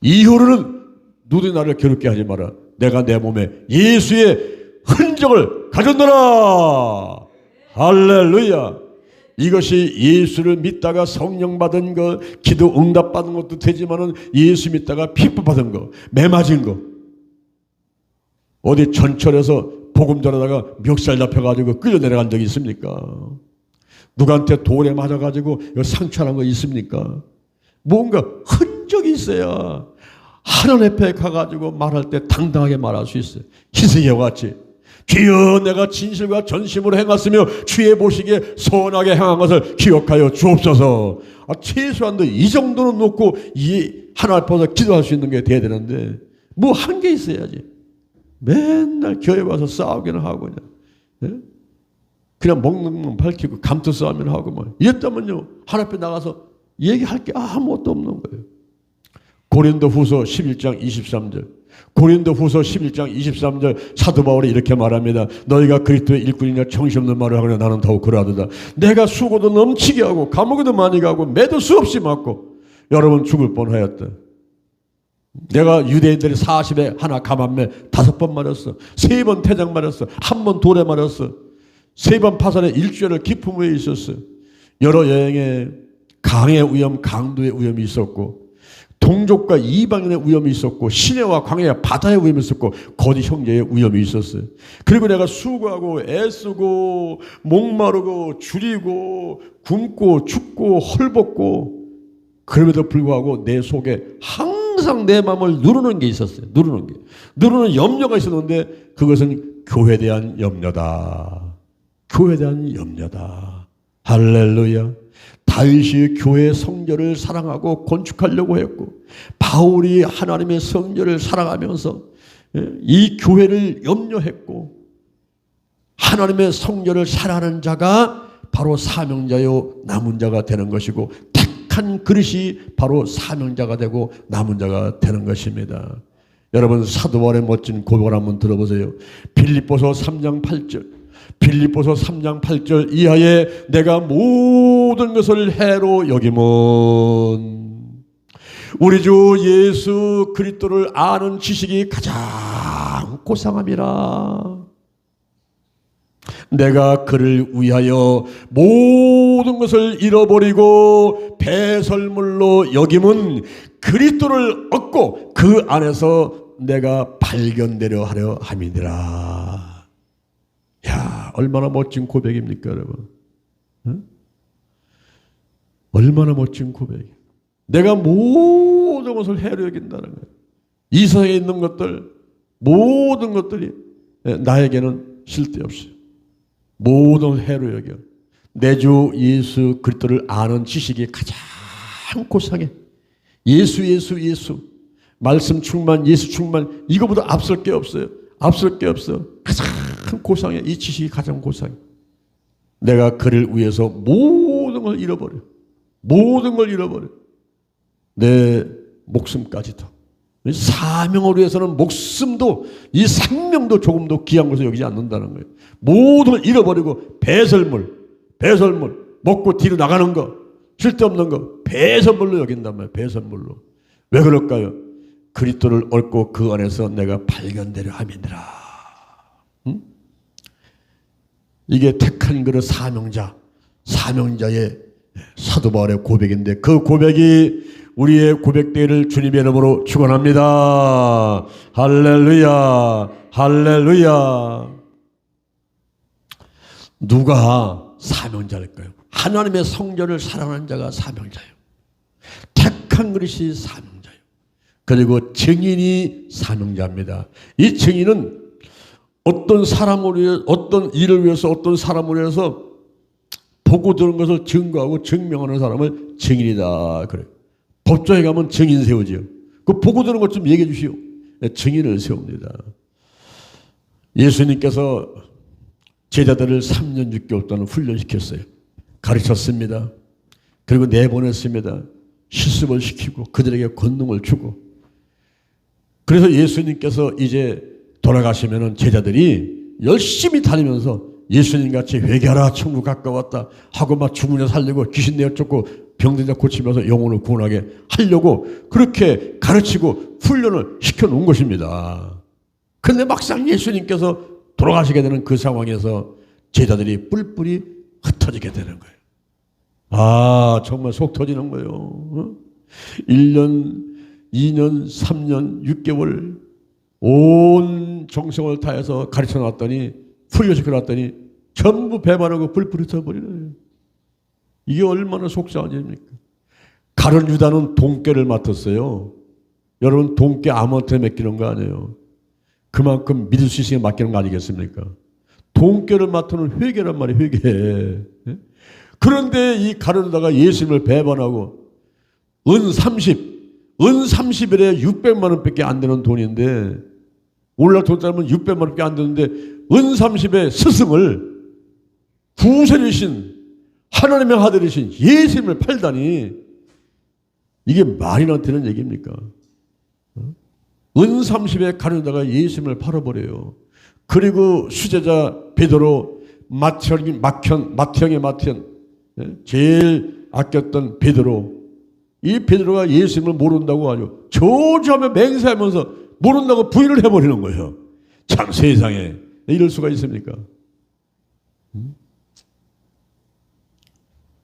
이후로는 누구도 나를 괴롭게 하지 마라. 내가 내 몸에 예수의 흔적을 가졌노라. 할렐루야. 이것이 예수를 믿다가 성령 받은 거, 기도 응답 받은 것도 되지만은 예수 믿다가 핍박 받은 거, 매 맞은 거. 어디 전철에서 복음 전하다가 멱살 잡혀가지고 끌려 내려간 적이 있습니까? 누구한테 돌에 맞아가지고 상처난 거 있습니까? 뭔가 흔적이 있어야 하나님 앞에 가가지고 말할 때 당당하게 말할 수 있어요. 희생이와 같이 주여 내가 진실과 전심으로 행했으며 주의 보시기에 선하게 행한 것을 기억하여 주옵소서. 최소한도 이 정도는 놓고 이 하나님 앞에서 기도할 수 있는 게 돼야 되는데 뭐 한 게 있어야지. 맨날 교회 와서 싸우기는 하고 그냥 먹는 건 밝히고 감투 싸움이나 하고 뭐 이랬다면요 하나님 앞에 나가서 얘기할 게 아무것도 없는 거예요. 고린도후서 11장 23절 고린도후서 11장 23절 사도 바울이 이렇게 말합니다. 너희가 그리스도의 일꾼이냐 정신없는 말을 하거나 나는 더욱 그러하도다. 내가 수고도 넘치게 하고 감옥에도 많이 가고 매도 수없이 맞고 여러분 죽을 뻔하였다. 내가 유대인들이 40에 하나 감한매 5번 맞았어. 3번 태장 맞았어. 1번 돌에 맞았어. 3번 파산에 일주일을 깊은 후에 있었어. 여러 여행에 강의 위험, 강도의 위험이 있었고 동족과 이방인의 위험이 있었고 시내와 광야, 바다의 위험이 있었고 거짓 형제의 위험이 있었어요. 그리고 내가 수고하고 애쓰고 목마르고 줄이고 굶고 춥고 헐벗고 그럼에도 불구하고 내 속에 항상 내 마음을 누르는 게 있었어요. 누르는 염려가 있었는데 그것은 교회에 대한 염려다. 교회에 대한 염려다. 할렐루야. 다윗이 교회 성전을 사랑하고 건축하려고 했고, 바울이 하나님의 성전을 사랑하면서 이 교회를 염려했고, 하나님의 성전을 사랑하는 자가 바로 사명자요 남은 자가 되는 것이고, 택한 그릇이 바로 사명자가 되고 남은 자가 되는 것입니다. 여러분, 사도 바울의 멋진 고백을 한번 들어보세요. 빌립보서 3장 8절. 빌립보서 3장 8절 이하에 내가 모든 것을 해로 여김은 우리 주 예수 그리스도를 아는 지식이 가장 고상함이라. 내가 그를 위하여 모든 것을 잃어버리고 배설물로 여김은 그리스도를 얻고 그 안에서 내가 발견되려 하려 함이니라. 야, 얼마나 멋진 고백입니까, 여러분? 응? 얼마나 멋진 고백이에요. 내가 모든 것을 해로 여긴다는 거예요. 이 세상에 있는 것들, 모든 것들이 나에게는 쓸데없어요. 모든 해로 여겨. 내 주 예수 그리스도를 아는 지식이 가장 고상해. 예수. 말씀 충만, 예수 충만, 이거보다 앞설 게 없어요. 앞설 게 없어. 가장 고상해. 이 지식이 가장 고상해. 내가 그를 위해서 모든 걸 잃어버려. 모든 걸 잃어버려. 내 목숨까지도. 사명을 위해서는 목숨도, 이 생명도 조금도 귀한 것을 여기지 않는다는 거예요. 모든 걸 잃어버리고 배설물, 먹고 뒤로 나가는 거, 쓸데없는 거, 배설물로 여긴단 말이에요. 배설물로. 왜 그럴까요? 그리스도를 얻고 그 안에서 내가 발견되려 함이니라. 응? 이게 택한 그릇 사명자의 사도 바울의 고백인데, 그 고백이 우리의 고백되기를 주님의 이름으로 축원합니다. 할렐루야, 할렐루야. 누가 사명자일까요? 하나님의 성전을 사랑하는 자가 사명자예요. 택한 그릇이 사명자예요. 그리고 증인이 사명자입니다. 이 증인은 어떤 사람을 위해, 어떤 일을 위해서, 어떤 사람을 위해서 보고 들은 것을 증거하고 증명하는 사람을 증인이다 그래요. 법정에 가면 증인 세우지요. 그 보고 들은 것 좀 얘기해 주시오. 증인을 세웁니다. 예수님께서 제자들을 3년 6개월 동안 훈련시켰어요. 가르쳤습니다. 그리고 내보냈습니다. 실습을 시키고 그들에게 권능을 주고. 그래서 예수님께서 이제 돌아가시면은 제자들이 열심히 다니면서 예수님같이 회개하라 천국 가까웠다 하고 막 죽은 자 살리고 귀신 내어 쫓고 병든 자 고치면서 영혼을 구원하게 하려고 그렇게 가르치고 훈련을 시켜놓은 것입니다. 그런데 막상 예수님께서 돌아가시게 되는 그 상황에서 제자들이 뿔뿔이 흩어지게 되는 거예요. 아, 정말 속 터지는 거예요. 1년, 2년, 3년, 6개월 온 정성을 다해서 가르쳐 놨더니, 훈련시켜 놨더니 전부 배반하고 뿔뿔이 흩어버리는. 이게 얼마나 속상한 일입니까? 가룟 유다는 돈깨를 맡았어요. 여러분, 돈깨 아무한테 맡기는 거 아니에요. 그만큼 믿을 수 있으니까 맡기는 거 아니겠습니까? 돈깨를 맡는 회개란 말이에요. 회개. 그런데 이 가룟 유다가 예수님을 배반하고 은 30일에 600만 원밖에 안 되는 돈인데, 오늘날 돈 따르면 600만 원밖에 안 되는데 은 30의 스승을, 구세주신 하나님의 아들이신 예수님을 팔다니, 이게 말이나 되는 얘기입니까? 은 30에 가룟유다가 예수님을 팔아버려요. 그리고 수제자 베드로, 마태형의 마태형, 제일 아꼈던 베드로, 이 베드로가 예수님을 모른다고 하죠. 저주하며 맹세하면서 모른다고 부인을 해버리는 거예요. 참, 세상에 이럴 수가 있습니까?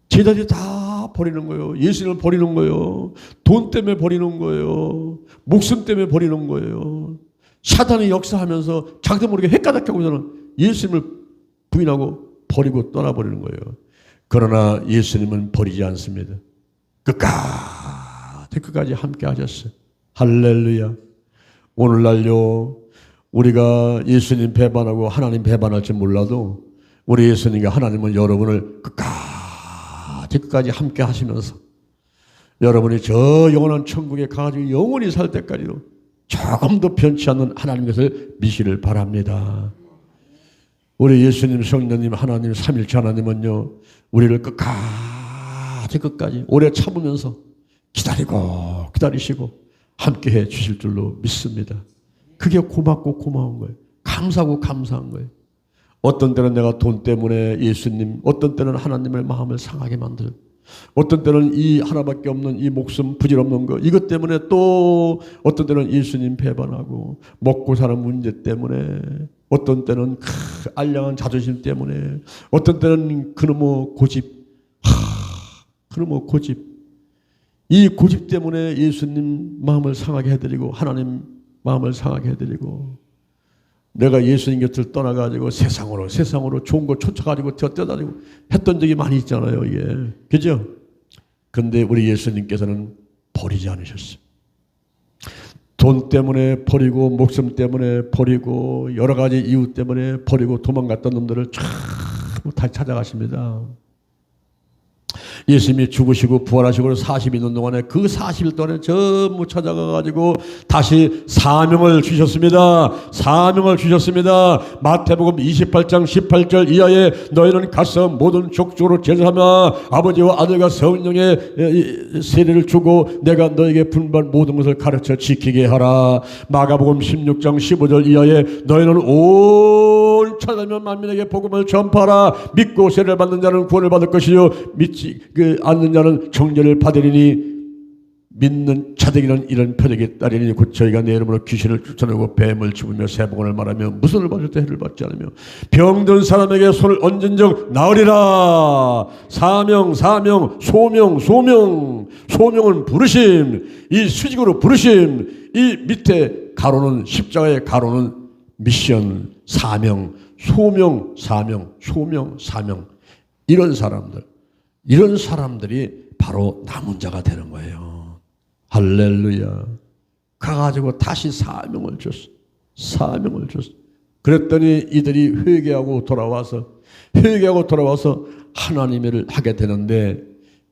제자들이 다 버리는 거예요. 예수님을 버리는 거예요. 돈 때문에 버리는 거예요. 목숨 때문에 버리는 거예요. 사탄이 역사하면서 자기도 모르게 헷가닥하고서는 예수님을 부인하고 버리고 떠나버리는 거예요. 그러나 예수님은 버리지 않습니다. 끝까지 함께 하셨어요. 할렐루야. 오늘날요, 우리가 예수님 배반하고 하나님 배반할지 몰라도 우리 예수님과 하나님은 여러분을 끝까지 함께 하시면서 여러분이 저 영원한 천국에 가가지고 영원히 살 때까지도 조금도 변치 않는 하나님 것을 믿기를 바랍니다. 우리 예수님, 성령님, 하나님, 삼일체 하나님은요, 우리를 끝까지 오래 참으면서 기다리시고 함께해 주실 줄로 믿습니다. 그게 고맙고 고마운 거예요. 감사하고 감사한 거예요. 어떤 때는 내가 돈 때문에 예수님, 어떤 때는 하나님의 마음을 상하게 만들어요. 어떤 때는 이 하나밖에 없는 이 목숨 부질없는 거 이것 때문에 또 어떤 때는 예수님 배반하고 먹고 사는 문제 때문에 어떤 때는 알량한 자존심 때문에 어떤 때는 그놈의 고집 이 고집 때문에 예수님 마음을 상하게 해드리고 하나님 마음을 상하게 해드리고 내가 예수님 곁을 떠나가지고 세상으로 좋은 거 쫓아가지고 뛰어다니고 했던 적이 많이 있잖아요, 이게. 그죠? 근데 우리 예수님께서는 버리지 않으셨어요. 돈 때문에 버리고, 목숨 때문에 버리고, 여러 가지 이유 때문에 버리고 도망갔던 놈들을 전부 다시 찾아가십니다. 예수님이 죽으시고 부활하시고 40일 있는 동안에 그 40일 동안에 전부 찾아가가지고 다시 사명을 주셨습니다. 사명을 주셨습니다. 마태복음 28장 18절 이하에 너희는 가서 모든 족속으로 제사하며 아버지와 아들과 성령의 세례를 주고 내가 너에게 분반 모든 것을 가르쳐 지키게 하라. 마가복음 16장 15절 이하에 너희는 온 천하면 만민에게 복음을 전파하라. 믿고 세례를 받는 자는 구원을 받을 것이요 믿지 않는 자는 정죄를 받으리니 믿는 자들이는 이런 표적이 따르니 곧 저희가 내 이름으로 귀신을 쫓아내고 뱀을 집으며 새복음을 말하며 무선을 받을 때 해를 받지 않으며 병든 사람에게 손을 얹은 적 나으리라. 사명 소명은 부르심, 이 수직으로 부르심, 이 밑에 가로는 십자가의 가로는 미션, 사명, 소명, 사명. 이런 사람들이 바로 남은 자가 되는 거예요. 할렐루야. 가가지고 다시 사명을 줬어. 그랬더니 이들이 회개하고 돌아와서 하나님의 일을 하게 되는데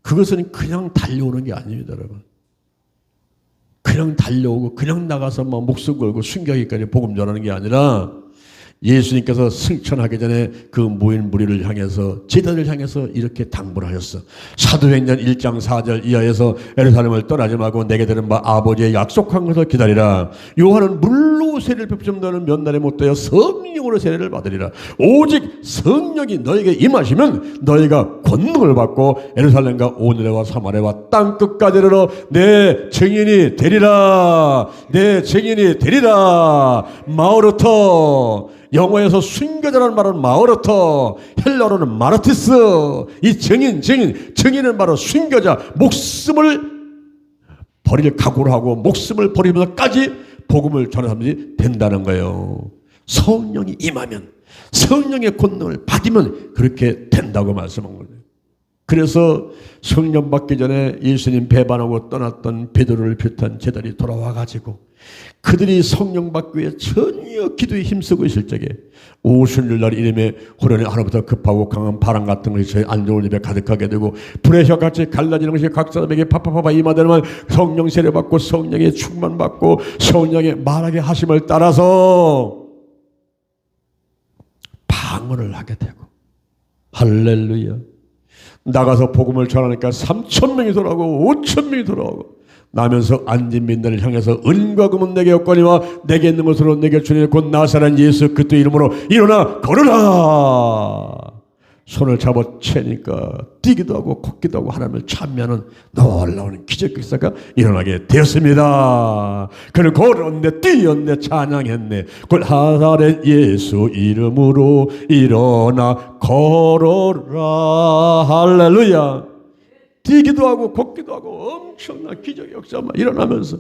그것은 그냥 달려오는 게 아닙니다, 여러분. 그냥 달려오고 그냥 나가서 막 목숨 걸고 순교하기까지 복음 전하는 게 아니라 예수님께서 승천하기 전에 그 모인 무리를 향해서 제자들을 향해서 이렇게 당부를 하셨어. 사도행전 1장 4절 이하에서 예루살렘을 떠나지 말고 내게 들은 바 아버지의 약속한 것을 기다리라. 요한은 물로 세례를 베푸심도는 몇 날에 못되어 성령으로 세례를 받으리라. 오직 성령이 너에게 임하시면 너희가 권능을 받고 예루살렘과 오늘레와 사마리아와 땅 끝까지 이르러 내 증인이 되리라. 마오르터. 영어에서 순교자라는 말은 마오르터, 헬라어로는 마르티스. 이 증인은 바로 순교자. 목숨을 버릴 각오를 하고 목숨을 버리면서까지 복음을 전하는 사람들이 된다는 거예요. 성령이 임하면, 성령의 권능을 받으면 그렇게 된다고 말씀한 거예요. 그래서 성령 받기 전에 예수님 배반하고 떠났던 베드로를 비롯한 제자들이 돌아와가지고 그들이 성령 받기 위해 전혀 기도에 힘쓰고 있을 적에 오순절날 이름에 호련히 하늘부터 급하고 강한 바람 같은 것이 저희 안 좋은 입에 가득하게 되고 불의 혀같이 갈라지는 것이 각 사람에게 파파파파 임하되면 성령 세례 받고 성령의 충만 받고 성령의 말하게 하심을 따라서 방언을 하게 되고 할렐루야. 나가서 복음을 전하니까 3,000명이 돌아오고 5,000명이 돌아오고 나면서 앉은 민들을 향해서 은과 금은 내게 없거니와 내게 있는 것으로 내게 주니 곧 나사렛 예수 그리스도 이름으로 일어나 걸으라. 손을 잡아채니까 뛰기도 하고 걷기도 하고 하나님을 찬미하는 놀라운 기적 역사가 일어나게 되었습니다. 그는 걸었네, 뛰었네, 찬양했네. 곧 나사렛 예수 이름으로 일어나 걸어라. 할렐루야. 뛰기도 하고 걷기도 하고 엄청난 기적 역사가 막 일어나면서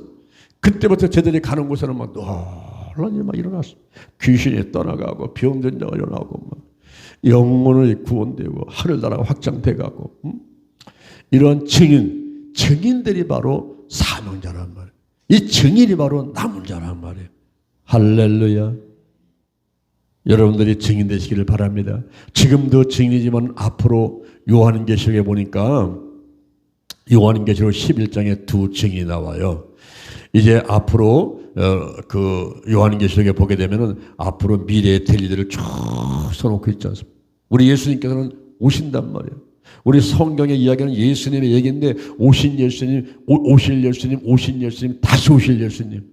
그때부터 제들이 가는 곳에는 막 놀란 일이 막 일어났어. 귀신이 떠나가고 병든 자가 일어나고 막 영혼이 구원되고 하늘나라가 확장돼가고 이런 증인들이 바로 사명자란 말이에요. 이 증인이 바로 남은 자란 말이에요. 할렐루야. 여러분들이 증인 되시기를 바랍니다. 지금도 증인이지만 앞으로 요한계시록에 보니까 요한계시록 11장에 두 증인이 나와요. 이제 앞으로 그 요한계시록에 보게 되면은 앞으로 미래의 될 일들을 쭉 써놓고 있지 않습니까? 우리 예수님께서는 오신단 말이에요. 우리 성경의 이야기는 예수님의 얘기인데 오신 예수님, 오실 예수님, 오신 예수님, 다시 오실 예수님.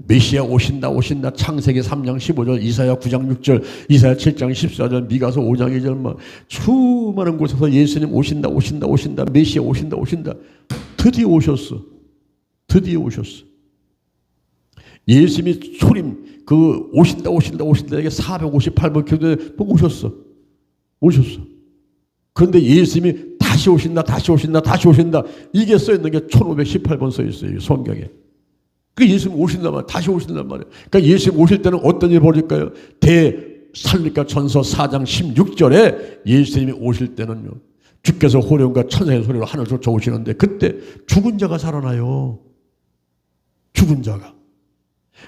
메시아 오신다 창세기 3장 15절, 이사야 9장 6절, 이사야 7장 14절, 미가서 5장 2절 막 수많은 곳에서 예수님 오신다 메시아 오신다. 드디어 오셨어. 예수님이 소림 그 오신다 이게 458번 기도에 오셨어. 그런데 예수님이 다시 오신다 이게 써있는 게 1518번 써있어요 성경에. 그 예수님 오신단 말이에요. 다시 오신단 말이에요. 그러니까 예수님 오실 때는 어떤 일이 벌어질까요? 대살리가 전서 4장 16절에 예수님이 오실 때는요, 주께서 호령과 천사의 소리로 하늘 쫓아오시는데 그때 죽은 자가 살아나요. 죽은 자가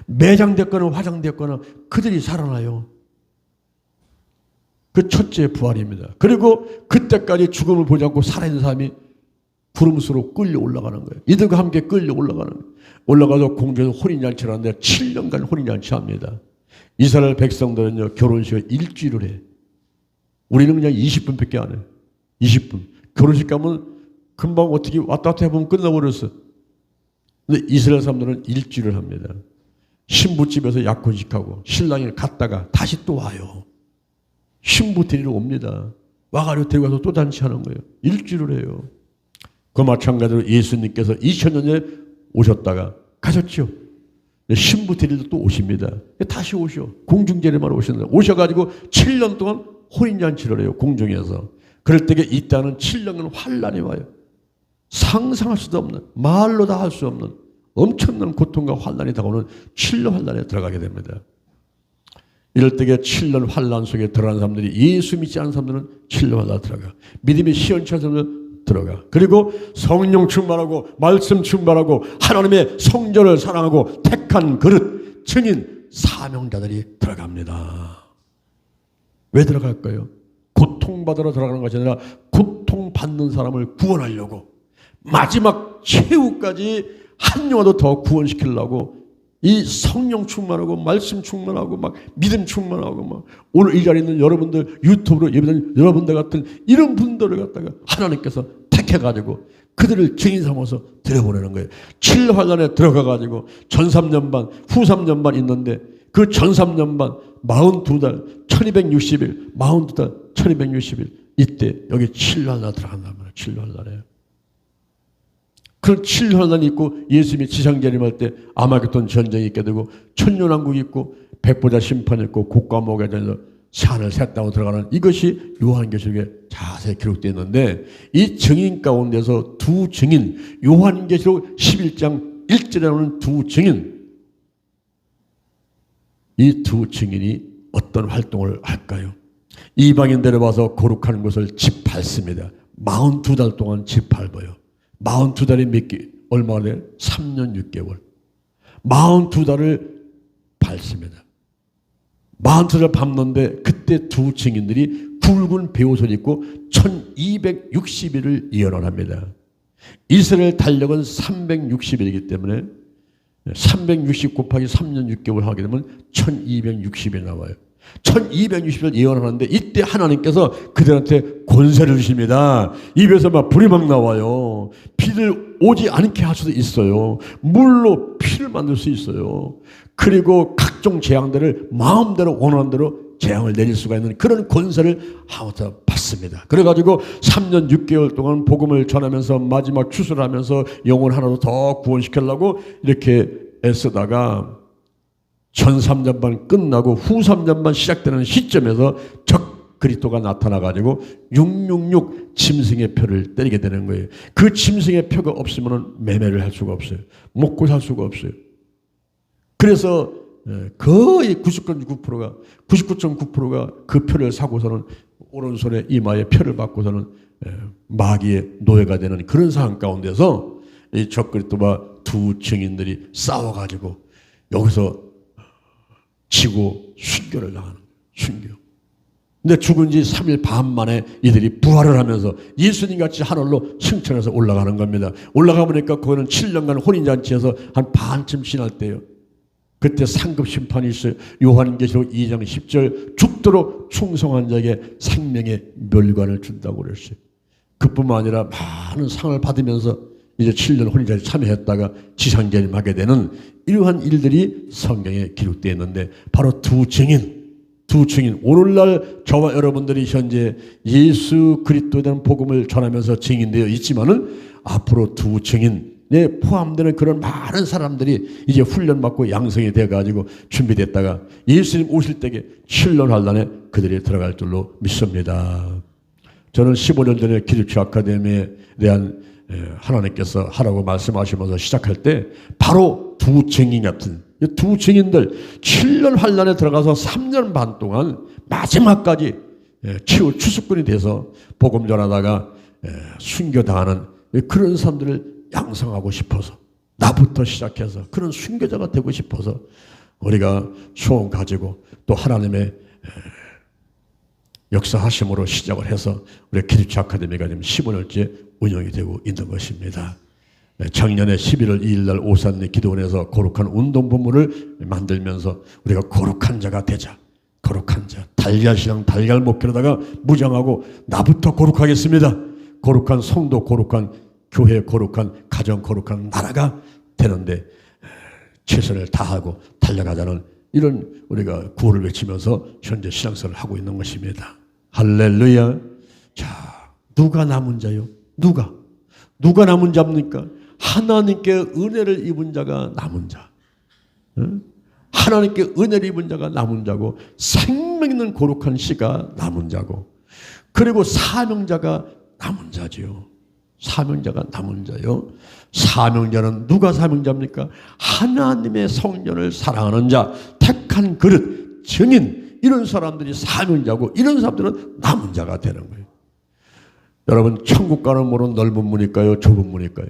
매장됐거나 화장됐거나 그들이 살아나요. 그 첫째 부활입니다. 그리고 그때까지 죽음을 보지 않고 살아있는 사람이 구름수로 끌려 올라가는 거예요. 이들과 함께 끌려 올라가는 거예요. 올라가서 공중에서 혼인잔치를 하는데 7년간 혼인잔치 합니다. 이스라엘 백성들은요, 결혼식을 일주일을 해. 우리는 그냥 20분밖에 안 해요. 20분. 결혼식 가면 금방 어떻게 왔다 갔다 해보면 끝나버렸어. 근데 이스라엘 사람들은 일주일을 합니다. 신부집에서 약혼식하고 신랑이 갔다가 다시 또 와요. 신부 데리러 옵니다. 와가지고 데리고 가서 또 잔치하는 거예요. 일주일을 해요. 그 마찬가지로 예수님께서 2000년 전에 오셨다가 가셨죠. 신부 데리러 또 오십니다. 다시 오셔. 공중제례만 오신다. 오셔가지고 7년 동안 혼인잔치를 해요. 공중에서. 그럴 때에 이 땅은 7년간 환란이 와요. 상상할 수도 없는, 말로 다 할 수 없는 엄청난 고통과 환란이 다가오는 7년 환란에 들어가게 됩니다. 이럴 때에 7년 환란 속에 들어가는 사람들이, 예수 믿지 않는 사람들은 7년 환란 들어가. 믿음이 시원치 않은 사람들은 들어가. 그리고 성령 충만하고 말씀 충만하고 하나님의 성전을 사랑하고 택한 그릇 증인 사명자들이 들어갑니다. 왜 들어갈까요? 고통받으러 들어가는 것이 아니라 고통받는 사람을 구원하려고, 마지막 최후까지 한 영혼도 더 구원시키려고 이 성령 충만하고 말씀 충만하고 막 믿음 충만하고 막 오늘 이 자리에 있는 여러분들, 유튜브로 예배드리는 여러분들 같은 이런 분들을 갖다가 하나님께서 택해가지고 그들을 증인 삼아서 들여보내는 거예요. 7환란에 들어가가지고 전 3년 반, 후 3년 반 있는데 그 전 3년 반 42달 1260일 42달 1260일 이때 여기 7환란 들어간단 말이에요. 7환란에. 그 7환란이 있고 예수님이 지상재림할 때 아마겟돈 전쟁이 있게 되고 천년왕국이 있고 백보자 심판이 있고 곡과목에 대해서 산을 샜다고 들어가는 이것이 요한계시록에 자세히 기록되어 있는데, 이 증인 가운데서 두 증인, 요한계시록 11장 1절에 나오는 두 증인, 이 두 증인이 어떤 활동을 할까요? 이방인들을 와서 거룩한 것을 짓밟습니다. 42달 동안 짓밟아요. 42달이 몇 개, 얼마나 돼요? 3년 6개월. 42달을 밟습니다. 42달을 밟는데 그때 두 증인들이 굵은 베옷을 입고 1260일을 예언을 합니다. 이스라엘 달력은 360일이기 때문에 360 곱하기 3년 6개월 하게 되면 1260일 나와요. 1260일 예언하는데 이때 하나님께서 그들한테 권세를 주십니다. 입에서 막 불이 막 나와요. 비를 오지 않게 할 수도 있어요. 물로 피를 만들 수 있어요. 그리고 각종 재앙들을 마음대로 원하는 대로 재앙을 내릴 수가 있는 그런 권세를 하나부터 받습니다. 그래가지고 3년 6개월 동안 복음을 전하면서 마지막 추수를 하면서 영혼 하나도 더 구원시키려고 이렇게 애쓰다가 전 3년 반 끝나고 후 3년 반 시작되는 시점에서 적 그리스도가 나타나가지고 666 짐승의 표를 때리게 되는 거예요. 그 짐승의 표가 없으면 매매를 할 수가 없어요. 먹고 살 수가 없어요. 그래서 거의 99.9%가 그 표를 사고서는 오른손에 이마에 표를 받고서는 마귀의 노예가 되는 그런 상황 가운데서 이 적 그리스도와 두 증인들이 싸워가지고 여기서 지고 순교를 당하는 거예요. 순교. 근데 죽은 지 3일 반 만에 이들이 부활을 하면서 예수님같이 하늘로 승천해서 올라가는 겁니다. 올라가 보니까 그거는 7년간 혼인잔치에서 한 반쯤 지날 때요. 그때 상급 심판이 있어요. 요한계시록 2장 10절 죽도록 충성한 자에게 생명의 멸관을 준다고 그랬어요. 그뿐만 아니라 많은 상을 받으면서 이제 7년 혼인잔치 참여했다가 지상재림하게 되는 이러한 일들이 성경에 기록되어 있는데 바로 두 증인 오늘날 저와 여러분들이 현재 예수 그리스도에 대한 복음을 전하면서 증인되어 있지만은 앞으로 두 증인에 포함되는 그런 많은 사람들이 이제 훈련받고 양성이 되어가지고 준비됐다가 예수님 오실 때에 7년 환란에 그들이 들어갈 줄로 믿습니다. 저는 15년 전에 기독교 아카데미에 대한 하나님께서 하라고 말씀하시면서 시작할 때 바로 두 증인 같은 두 증인들 7년 환란에 들어가서 3년 반 동안 마지막까지 치유 추수꾼이 돼서 복음 전하다가 순교당하는 그런 사람들을 양성하고 싶어서 나부터 시작해서 그런 순교자가 되고 싶어서 우리가 소원 가지고 또 하나님의 역사하심으로 시작을 해서 우리 기독교 아카데미가 지금 15년째 운영이 되고 있는 것입니다. 작년에 11월 2일 날 오산리 기도원에서 거룩한 운동본부를 만들면서 우리가 거룩한 자가 되자. 거룩한 자. 달걀신앙 달걀 목회로다가 무장하고 나부터 거룩하겠습니다. 거룩한 성도 거룩한 교회 거룩한 가정 거룩한 나라가 되는데 최선을 다하고 달려가자는 이런 우리가 구호를 외치면서 현재 신앙생활을 하고 있는 것입니다. 할렐루야. 자, 누가 남은 자요? 누가 남은 자입니까? 하나님께 은혜를 입은 자가 남은 자. 하나님께 은혜를 입은 자가 남은 자고 생명 있는 거룩한 씨가 남은 자고 그리고 사명자가 남은 자지요. 사명자가 남은 자요. 사명자는 누가 사명자입니까? 하나님의 성전을 사랑하는 자, 택한 그릇, 증인 이런 사람들이 사명자고 이런 사람들은 남은 자가 되는 거예요. 여러분 천국 가는 문은 넓은 문일까요? 좁은 문일까요?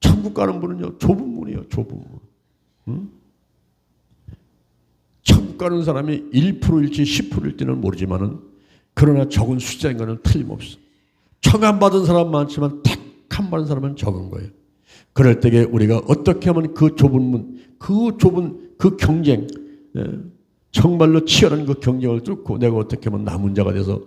천국 가는 문은요 좁은 문이에요. 좁은 문. 응? 천국 가는 사람이 1%일지 10%일지는 모르지만은 그러나 적은 숫자인 것은 틀림없어. 청함 받은 사람 많지만 택함 받은 사람은 적은 거예요. 그럴 때에 우리가 어떻게 하면 그 좁은 문, 그 좁은 그 경쟁, 정말로 치열한 그 경쟁을 뚫고 내가 어떻게 하면 남은 자가 돼서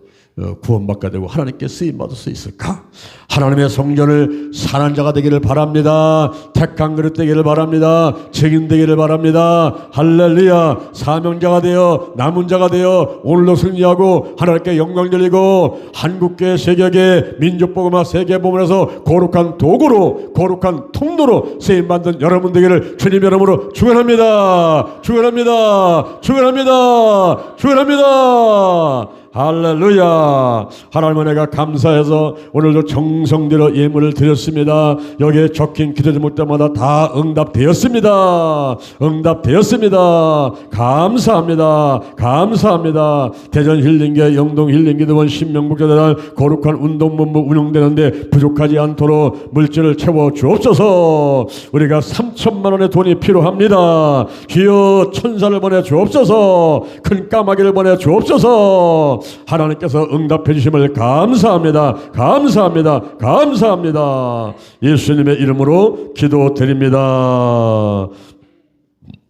구원받게 되고 하나님께 쓰임받을 수 있을까? 하나님의 성전을 사는 자가 되기를 바랍니다. 택한 그릇 되기를 바랍니다. 증인 되기를 바랍니다. 할렐루야. 사명자가 되어 남은 자가 되어 오늘도 승리하고 하나님께 영광 돌리고 한국계 세계계 민족복음화 세계복음에서 거룩한 도구로 거룩한 통로로 쓰임받는 여러분 되기를 주님 이름으로 축원합니다. 축원합니다. 축원합니다. 축원합니다. 할렐루야. 하나님 은혜가 감사해서 오늘도 정성들여 예물을 드렸습니다. 여기에 적힌 기도 제목들마다 다 응답되었습니다. 응답되었습니다. 감사합니다. 감사합니다. 대전 힐링계 영동 힐링기도원 신명복자대단 거룩한 운동본부 운영되는데 부족하지 않도록 물질을 채워 주옵소서. 우리가 3천만 원의 돈이 필요합니다. 주여 천사를 보내 주옵소서. 큰 까마귀를 보내 주옵소서. 하나님께서 응답해 주심을 감사합니다. 감사합니다. 감사합니다. 예수님의 이름으로 기도드립니다.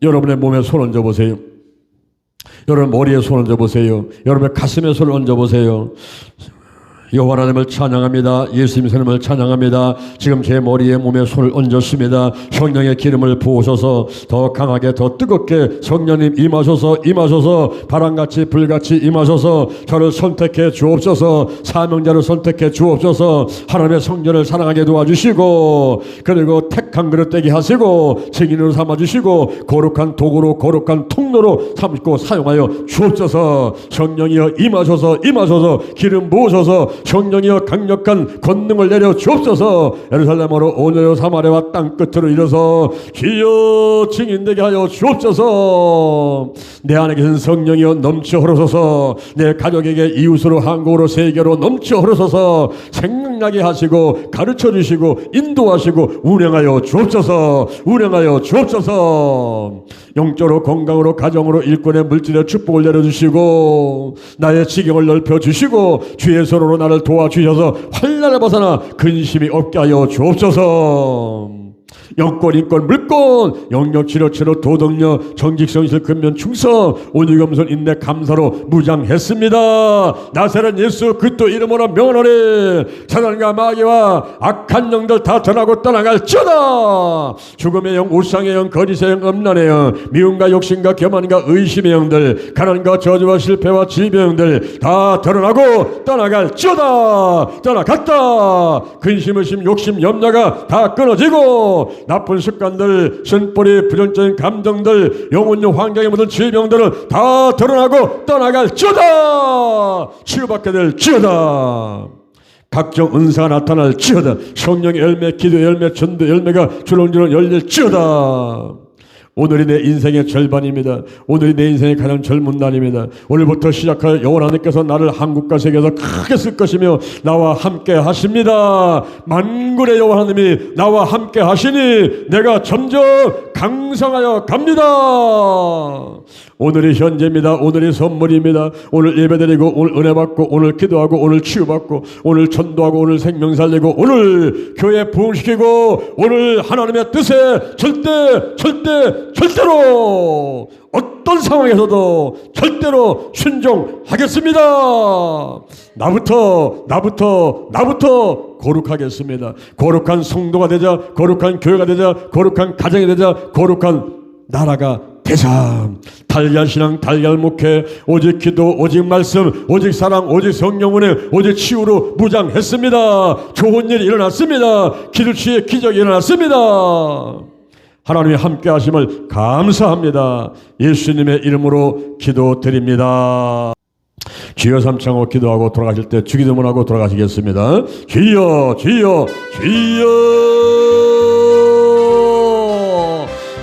여러분의 몸에 손 얹어 보세요. 여러분 머리에 손 얹어 보세요. 여러분의 가슴에 손을 얹어 보세요. 여호와 하나님을 찬양합니다. 예수님 하나님을 찬양합니다. 지금 제 머리에 몸에 손을 얹었습니다. 성령의 기름을 부으셔서 더 강하게 더 뜨겁게 성령님 임하셔서 바람같이 불같이 임하셔서 저를 선택해 주옵소서. 사명자를 선택해 주옵소서. 하나님의 성전을 사랑하게 도와주시고 그리고 택한 그릇 되게 하시고 증인으로 삼아주시고 거룩한 도구로 거룩한 통로로 삼고 사용하여 주옵소서. 성령이여 임하셔서 기름 부으셔서 성령이여 강력한 권능을 내려 주옵소서. 예루살렘으로 오늘로 사마리아와 땅 끝으로 이뤄서 주여 증인되게 하여 주옵소서. 내 안에 계신 성령이여 넘쳐 흐르소서. 내 가족에게 이웃으로 한국으로 세계로 넘쳐 흐르소서. 생각나게 하시고 가르쳐 주시고 인도하시고 운행하여 주옵소서. 운행하여 주옵소서. 영적으로 건강으로 가정으로 일꾼의 물질의 축복을 내려주시고 나의 지경을 넓혀주시고 주의 손으로 나를 도와주셔서 환난을 벗어나 근심이 없게 하여 주옵소서. 영권, 인권, 물권, 영역, 치료, 도덕력, 정직성실, 근면, 충성, 온유, 겸손, 인내, 감사로 무장했습니다. 나사렛 예수 그리스도 이름으로 명하노니 사단과 마귀와 악한 영들 다 전하고 떠나갈지어다. 죽음의 영, 우상의 영, 거짓의 영, 음란의 영, 미움과 욕심과 교만과 의심의 영들, 가난과 저주와 실패와 질병들 다 드러나고 떠나갈지어다. 떠나갔다. 근심, 의심, 욕심, 염려가 다 끊어지고 나쁜 습관들, 신뿌리, 부정적인 감정들, 영혼적 환경에 묻은 질병들은 다 드러나고 떠나갈지어다. 치유받게 될지어다. 각종 은사가 나타날지어다. 성령의 열매, 기도 열매, 전도 열매가 주렁주렁 열릴지어다. 오늘이 내 인생의 절반입니다. 오늘이 내 인생의 가장 젊은 날입니다. 오늘부터 시작하여 여호와 하나님께서 나를 한국과 세계에서 크게 쓸 것이며 나와 함께 하십니다. 만군의 여호와 하나님이 나와 함께 하시니 내가 점점 강성하여 갑니다. 오늘이 현재입니다. 오늘이 선물입니다. 오늘 예배드리고 오늘 은혜 받고 오늘 기도하고 오늘 치유받고 오늘 전도하고 오늘 생명 살리고 오늘 교회 부흥시키고 오늘 하나님의 뜻에 절대로 어떤 상황에서도 절대로 순종하겠습니다. 나부터 거룩하겠습니다. 거룩한 성도가 되자, 거룩한 교회가 되자, 거룩한 가정이 되자, 거룩한 나라가 되자. 달걀 신앙, 달걀 목회, 오직 기도, 오직 말씀, 오직 사랑, 오직 성령 운행, 오직 치유로 무장했습니다. 좋은 일이 일어났습니다. 기도치의 기적이 일어났습니다. 하나님이 함께 하심을 감사합니다. 예수님의 이름으로 기도드립니다. 주여 삼창하고 기도하고 돌아가실 때 주기도문하고 돌아가시겠습니다. 주여 주여 주여.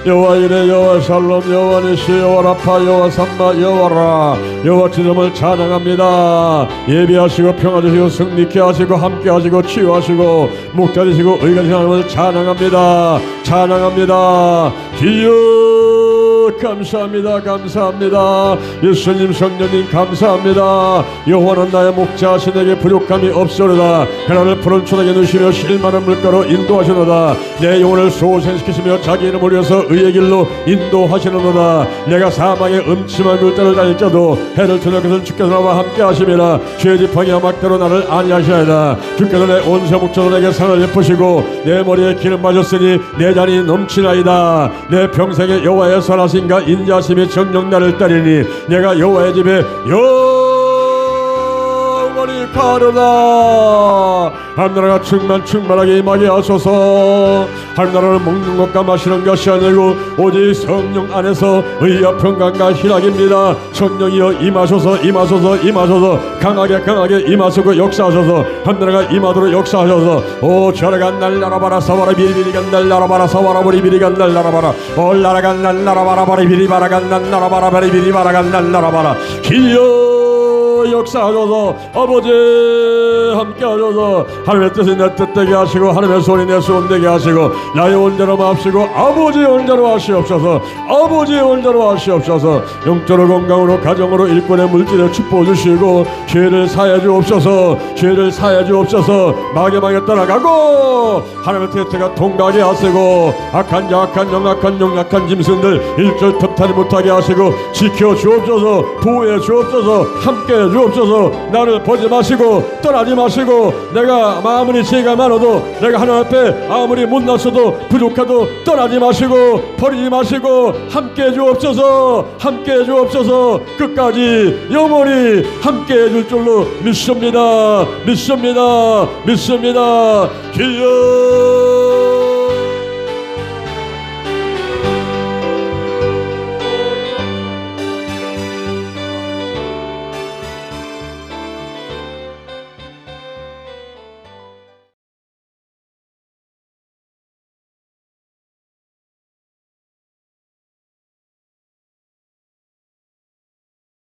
여호와 이레, 여호와 샬롬, 여호와 니시, 여호와 라파, 여호와 삼마, 여호와라. 여호와 지름을 찬양합니다. 예비하시고 평화 주시고 승리케 하시고 함께 하시고 치유하시고 목자 되시고 의가 되신 하나님을 찬양합니다. 주여 감사합니다. 예수님 성령님 감사합니다. 여호와는 나의 목자하시 내게 부족함이 없으로다. 그날을 푸른 초당에 누시며 실만한 물가로 인도하시노다. 내 영혼을 소생시키시며 자기 이름을 위해서 의의 길로 인도하시노다. 내가 사망의 음침한 물가를 다닐지라도 해를 저녁 것은 주께서 나와 함께 하심이라. 죄 지팡이와 막대로 나를 안위하시나이다. 주께서 내 온세 목젖으로 내게 상을 베푸시고 내 머리에 기름 마셨으니 내 잔이 넘치나이다. 내 평생에 여호와의 선하신가 인자하심이 정녕 나를 따르니 내가 여호와의 집에 영원히 가려다. 하늘나라가 충만하게 임하게 하소서. 하늘나라를 먹는 것과 마시는 것이 아니고 오직 성령 안에서 의와 평강과 희락입니다. 성령이여 임하소서 강하게 임하소서 역사하소서. 하늘나라가 임하도록 역사하소서. 오 저라간 날 나라바라 사와라 비리비리간 날 나라바라 사와라 보리비리간 날 나라바라 올라라간 날 나라바라 바리비리바라간 날 나라바라 바리비리바라간 날 나라바라 기여 역사하소서. 아버지 함께 하소서. 하나님의 뜻이 내 뜻되게 하시고 하나님의 손이 내 손 되게 하시고 나의 온대로 마옵시고 아버지의 온대로 하시옵소서. 영적으로 건강으로 가정으로 일꾼의 물질에 축복 주시고 죄를 사해 주옵소서. 마귀 떠나가고 하나님의 뜻대가 통과하게 하시고 악한 영 약한 짐승들 일절 틈타지 못하게 하시고 지켜 주옵소서. 보호해 주옵소서. 함께 해 주옵소서. 나를 버리지 마시고 떠나지 마시고 내가 아무리 죄가 많아도 내가 하나님 앞에 아무리 못났어도 부족해도 떠나지 마시고 버리지 마시고 함께 해 주옵소서. 끝까지 영원히 함께 해줄 줄로 믿습니다. 주여